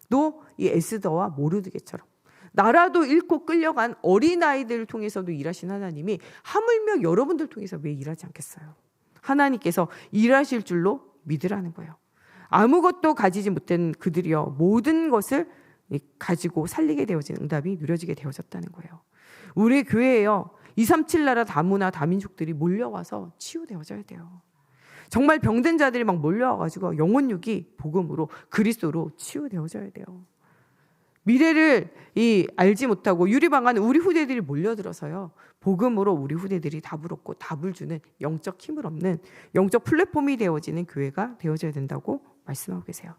[SPEAKER 4] 또 이 에스더와 모르드게처럼 나라도 잃고 끌려간 어린아이들을 통해서도 일하신 하나님이 하물며 여러분들 통해서 왜 일하지 않겠어요? 하나님께서 일하실 줄로 믿으라는 거예요. 아무것도 가지지 못한 그들이여 모든 것을 가지고 살리게 되어진 응답이 누려지게 되어졌다는 거예요. 우리 교회에요, 237 나라 다문화 다민족들이 몰려와서 치유되어져야 돼요. 정말 병든 자들이 막 몰려와가지고 영혼육이 복음으로 그리스도로 치유되어져야 돼요. 미래를 알지 못하고 유리방안 우리 후대들이 몰려들어서요, 복음으로 우리 후대들이 답을 얻고 답을 주는 영적 힘을 얻는 영적 플랫폼이 되어지는 교회가 되어져야 된다고 말씀하고 계세요.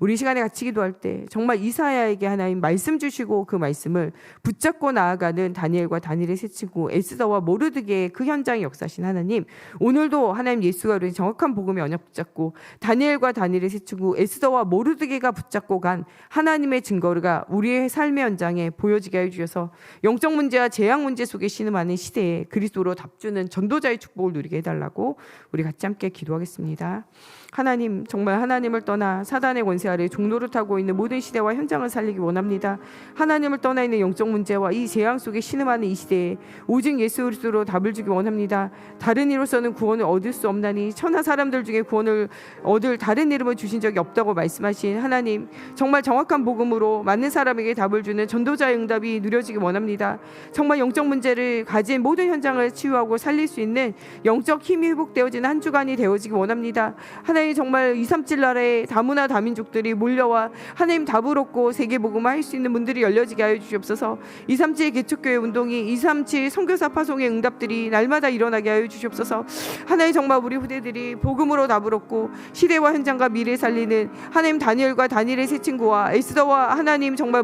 [SPEAKER 4] 우리 시간에 같이 기도할 때 정말 이사야에게 하나님 말씀 주시고 그 말씀을 붙잡고 나아가는 다니엘과 다니엘의 세 친구 에스더와 모르드게의 그 현장에 역사하신 하나님, 오늘도 하나님 예수가 우리 정확한 복음의 언약 붙잡고 다니엘과 다니엘의 세 친구 에스더와 모르드게가 붙잡고 간 하나님의 증거가 우리의 삶의 현장에 보여지게 해주셔서 영적 문제와 재앙 문제 속에 신음하는 시대에 그리스도로 답주는 전도자의 축복을 누리게 해달라고 우리 같이 함께 기도하겠습니다. 하나님, 정말 하나님을 떠나 사단의 권세 아래 종노릇 하고 있는 모든 시대와 현장을 살리기 원합니다. 하나님을 떠나 있는 영적 문제와 이 재앙 속에 신음하는 이 시대에 오직 예수 그리스도로 답을 주기 원합니다. 다른 이로서는 구원을 얻을 수 없나니 천하 사람들 중에 구원을 얻을 다른 이름을 주신 적이 없다고 말씀하신 하나님, 정말 정확한 복음으로 많은 사람에게 답을 주는 전도자의 응답이 누려지기 원합니다. 정말 영적 문제를 가진 모든 현장을 치유하고 살릴 수 있는 영적 힘이 회복되어지는 한 주간이 되어지기 원합니다. 하나님, 정말 237 나라의 다문화 다민족들이 몰려와 하나님 답을 얻고 세계복음을 할 수 있는 문들이 열려지게 하여 주시옵소서. 237 개척교회 운동이 237 선교사 파송의 응답들이 날마다 일어나게 하여 주시옵소서. 하나님, 정말 우리 후대들이 복음으로 답을 얻고 시대와 현장과 미래 살리는 하나님 다니엘과 다니엘의 세 친구와 에스더와 하나님 정말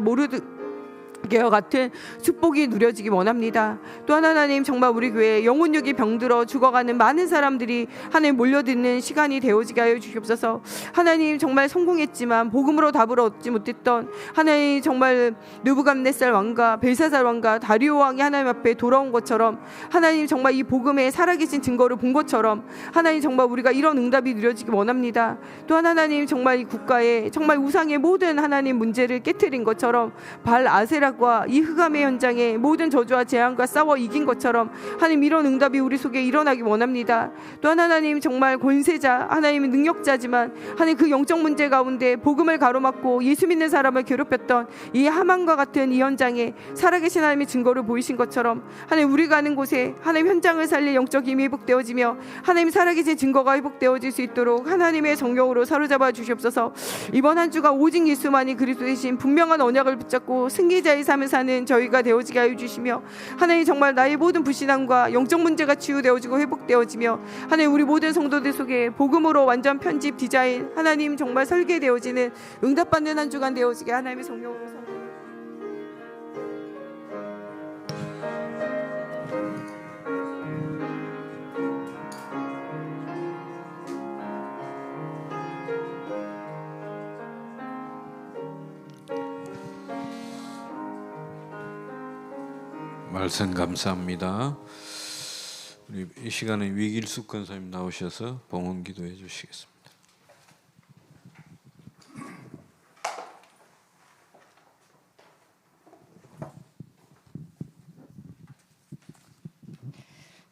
[SPEAKER 4] 게와 같은 축복이 누려지기 원합니다. 또한 하나님, 정말 우리 교회에 영혼육이 병들어 죽어가는 많은 사람들이 하나님 몰려드는 시간이 되어지게 하여 주시옵소서. 하나님, 정말 성공했지만 복음으로 답을 얻지 못했던 하나님, 정말 느부갓네살 왕과 벨사살 왕과 다리오 왕이 하나님 앞에 돌아온 것처럼 하나님, 정말 이 복음의 살아계신 증거를 본 것처럼 하나님, 정말 우리가 이런 응답이 누려지기 원합니다. 또한 하나님, 정말 이 국가에 정말 우상의 모든 하나님 문제를 깨트린 것처럼 발 아세라 이 흑암의 현장에 모든 저주와 재앙과 싸워 이긴 것처럼 하나님, 이런 응답이 우리 속에 일어나기 원합니다. 또한 하나님, 정말 권세자 하나님의 능력자지만 하나님 그 영적 문제 가운데 복음을 가로막고 예수 믿는 사람을 괴롭혔던 이 하만과 같은 이 현장에 살아계신 하나님의 증거를 보이신 것처럼 하나님, 우리가 가는 곳에 하나님 현장을 살릴 영적 힘이 회복되어지며 하나님 살아계신 증거가 회복되어질 수 있도록 하나님의 성령으로 사로잡아 주시옵소서. 이번 한 주가 오직 예수만이 그리스도 되신 분명한 언약을 붙잡고 승리자의 삶을 사는 저희가 되어지게 하여 주시며 하나님, 정말 나의 모든 불신앙과 영적 문제가 치유되어지고 회복되어지며 하나님, 우리 모든 성도들 속에 복음으로 완전 편집 디자인 하나님 정말 설계되어지는 응답받는 한 주간 되어지게 하나님의 성령으로
[SPEAKER 2] 말씀 감사합니다. 우리 이 시간에 위길숙 권사님 나오셔서 봉헌 기도해 주시겠습니다.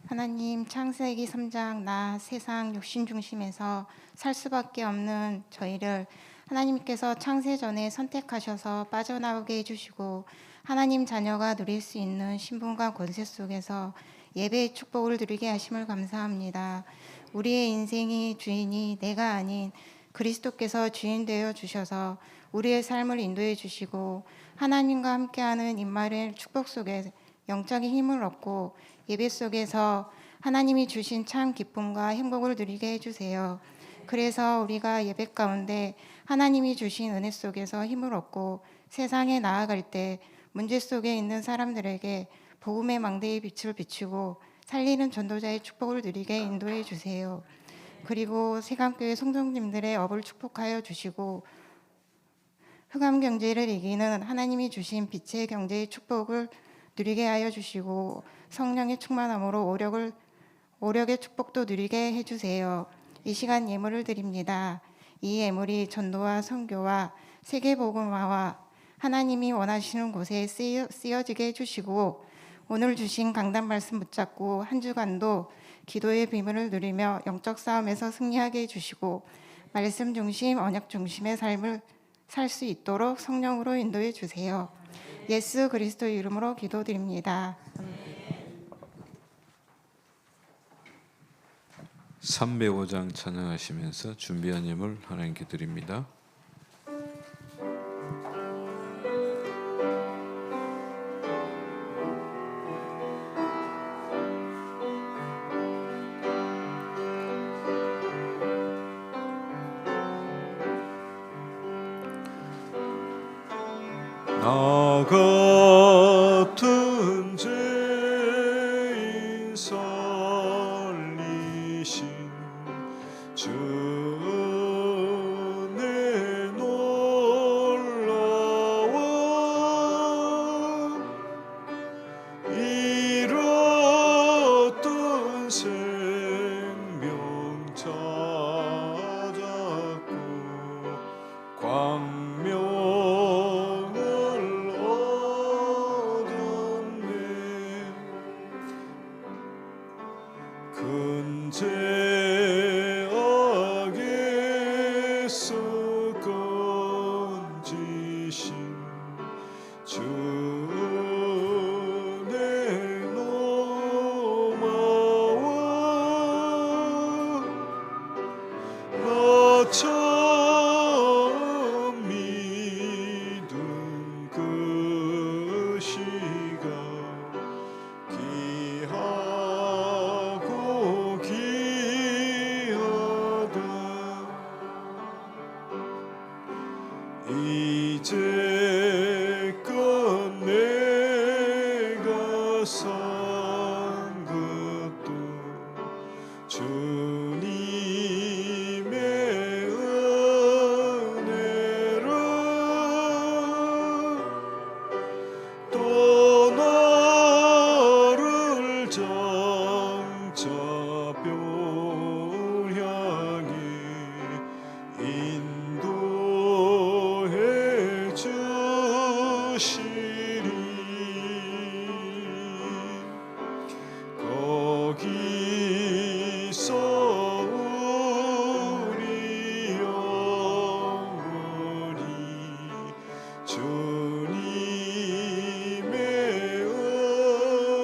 [SPEAKER 5] 하나님, 창세기 3장 나 세상 육신 중심에서 살 수밖에 없는 저희를 하나님께서 창세 전에 선택하셔서 빠져나오게 해주시고 하나님 자녀가 누릴 수 있는 신분과 권세 속에서 예배의 축복을 누리게 하심을 감사합니다. 우리의 인생이 주인이 내가 아닌 그리스도께서 주인 되어 주셔서 우리의 삶을 인도해 주시고 하나님과 함께하는 임마누엘 축복 속에 영적인 힘을 얻고 예배 속에서 하나님이 주신 참 기쁨과 행복을 누리게 해주세요. 그래서 우리가 예배 가운데 하나님이 주신 은혜 속에서 힘을 얻고 세상에 나아갈 때 문제 속에 있는 사람들에게 복음의 망대의 빛을 비추고 살리는 전도자의 축복을 누리게 인도해 주세요. 그리고 세강교회 성도님들의 업을 축복하여 주시고 흑암 경제를 이기는 하나님이 주신 빛의 경제의 축복을 누리게 하여 주시고 성령의 충만함으로 오력의 축복도 누리게 해주세요. 이 시간 예물을 드립니다. 이 예물이 전도와 선교와 세계복음화와 하나님이 원하시는 곳에 쓰여지게 해주시고 오늘 주신 강단 말씀 붙잡고 한 주간도 기도의 비밀을 누리며 영적 싸움에서 승리하게 해주시고 말씀 중심, 언약 중심의 삶을 살 수 있도록 성령으로 인도해 주세요. 예수 그리스도 이름으로 기도드립니다.
[SPEAKER 2] 305장 찬양하시면서 준비한 예물 하나님께 드립니다.
[SPEAKER 1] 나 같은 죄인 살리신 주 은혜 놀라워 잃었던 생명 찾았고 광명을 얻었네 큰 죄악에서 건지신 주 은혜 높아와 나 처음 믿은 그 시간 귀하고 귀하다 이제껏 내가 산 것도 주님의 은혜라 또 나를 장차별 향해 인도해 주시리 거기서 우리 영원히 주님의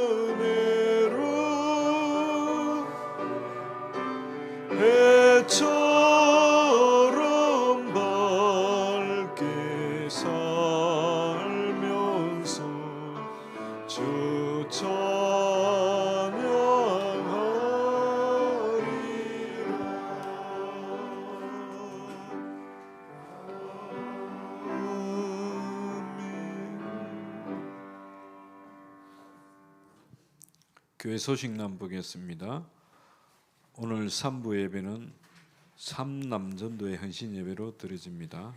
[SPEAKER 1] 은혜로 해처럼 밝게 살면서 주
[SPEAKER 2] 교회 소식남 보겠습니다. 오늘 3부 예배는 3남전도의 헌신 예배로 드려집니다.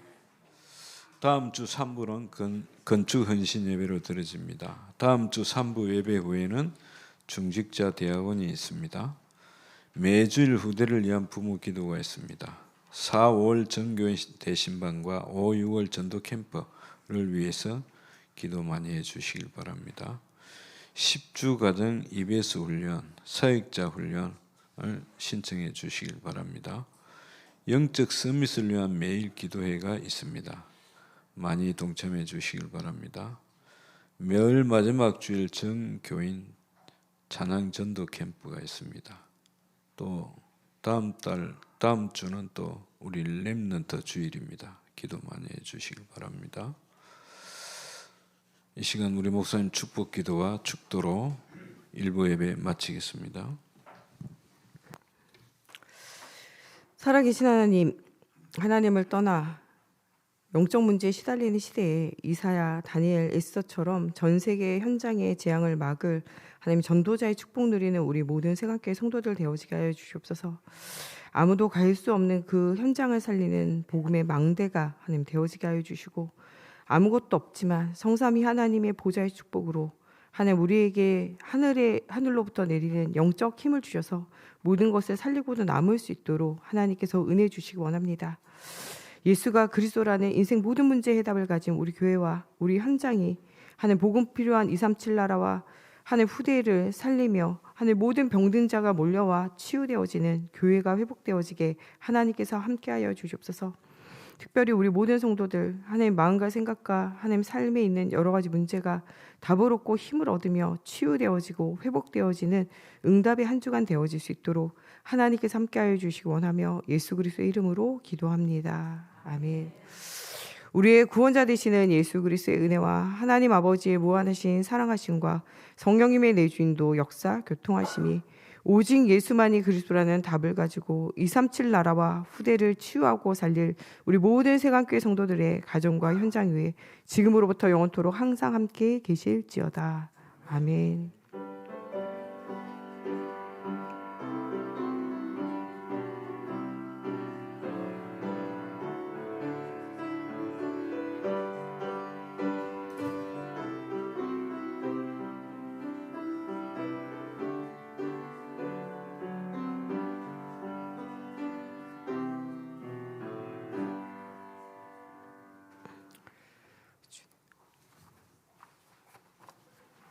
[SPEAKER 2] 다음 주 3부는 건축 헌신 예배로 드려집니다. 다음 주 3부 예배 후에는 중직자 대학원이 있습니다. 매주일 후대를 위한 부모 기도가 있습니다. 4, 5월 전교회 대신반과 5, 6월 전도 캠프를 위해서 기도 많이 해주시길 바랍니다. 10주 가정 EBS 훈련, 사역자 훈련을 신청해 주시길 바랍니다. 영적 서밋을 위한 매일 기도회가 있습니다. 많이 동참해 주시길 바랍니다. 매월 마지막 주일 정교인 찬양 전도 캠프가 있습니다. 또 다음 주는 또 우리 렘넌트 주일입니다. 기도 많이 해 주시길 바랍니다. 이 시간 우리 목사님 축복 기도와 축도로 일부 예배 마치겠습니다.
[SPEAKER 4] 살아계신 하나님, 하나님을 떠나 영적 문제에 시달리는 시대에 이사야, 다니엘, 에스더처럼 전 세계 현장의 재앙을 막을 하나님 전도자의 축복 누리는 우리 모든 세관교회 성도들 되어지게 하여 주시옵소서. 아무도 갈 수 없는 그 현장을 살리는 복음의 망대가 하나님 되어지게 하여 주시고, 아무것도 없지만 성삼위 하나님의 보좌의 축복으로 하나님 우리에게 하늘로부터 내리는 영적 힘을 주셔서 모든 것을 살리고도 남을 수 있도록 하나님께서 은혜 주시기 원합니다. 예수가 그리스도라는 인생 모든 문제의 해답을 가진 우리 교회와 우리 현장이 하늘 복음 필요한 237 나라와 하늘 후대를 살리며 하늘 모든 병든 자가 몰려와 치유되어지는 교회가 회복되어지게 하나님께서 함께하여 주시옵소서. 특별히 우리 모든 성도들 하나님 마음과 생각과 하나님 삶에 있는 여러 가지 문제가 답을 얻고 힘을 얻으며 치유되어지고 회복되어지는 응답의 한 주간 되어질 수 있도록 하나님께서 함께하여 주시기 원하며 예수 그리스도의 이름으로 기도합니다. 아멘. 우리의 구원자 되시는 예수 그리스도의 은혜와 하나님 아버지의 무한하신 사랑하심과 성령님의 내주인도 역사 교통하심이 오직 예수만이 그리스도라는 답을 가지고 237 나라와 후대를 치유하고 살릴 우리 모든 세간교회 성도들의 가정과 현장 위에 지금으로부터 영원토록 항상 함께 계실지어다. 아멘.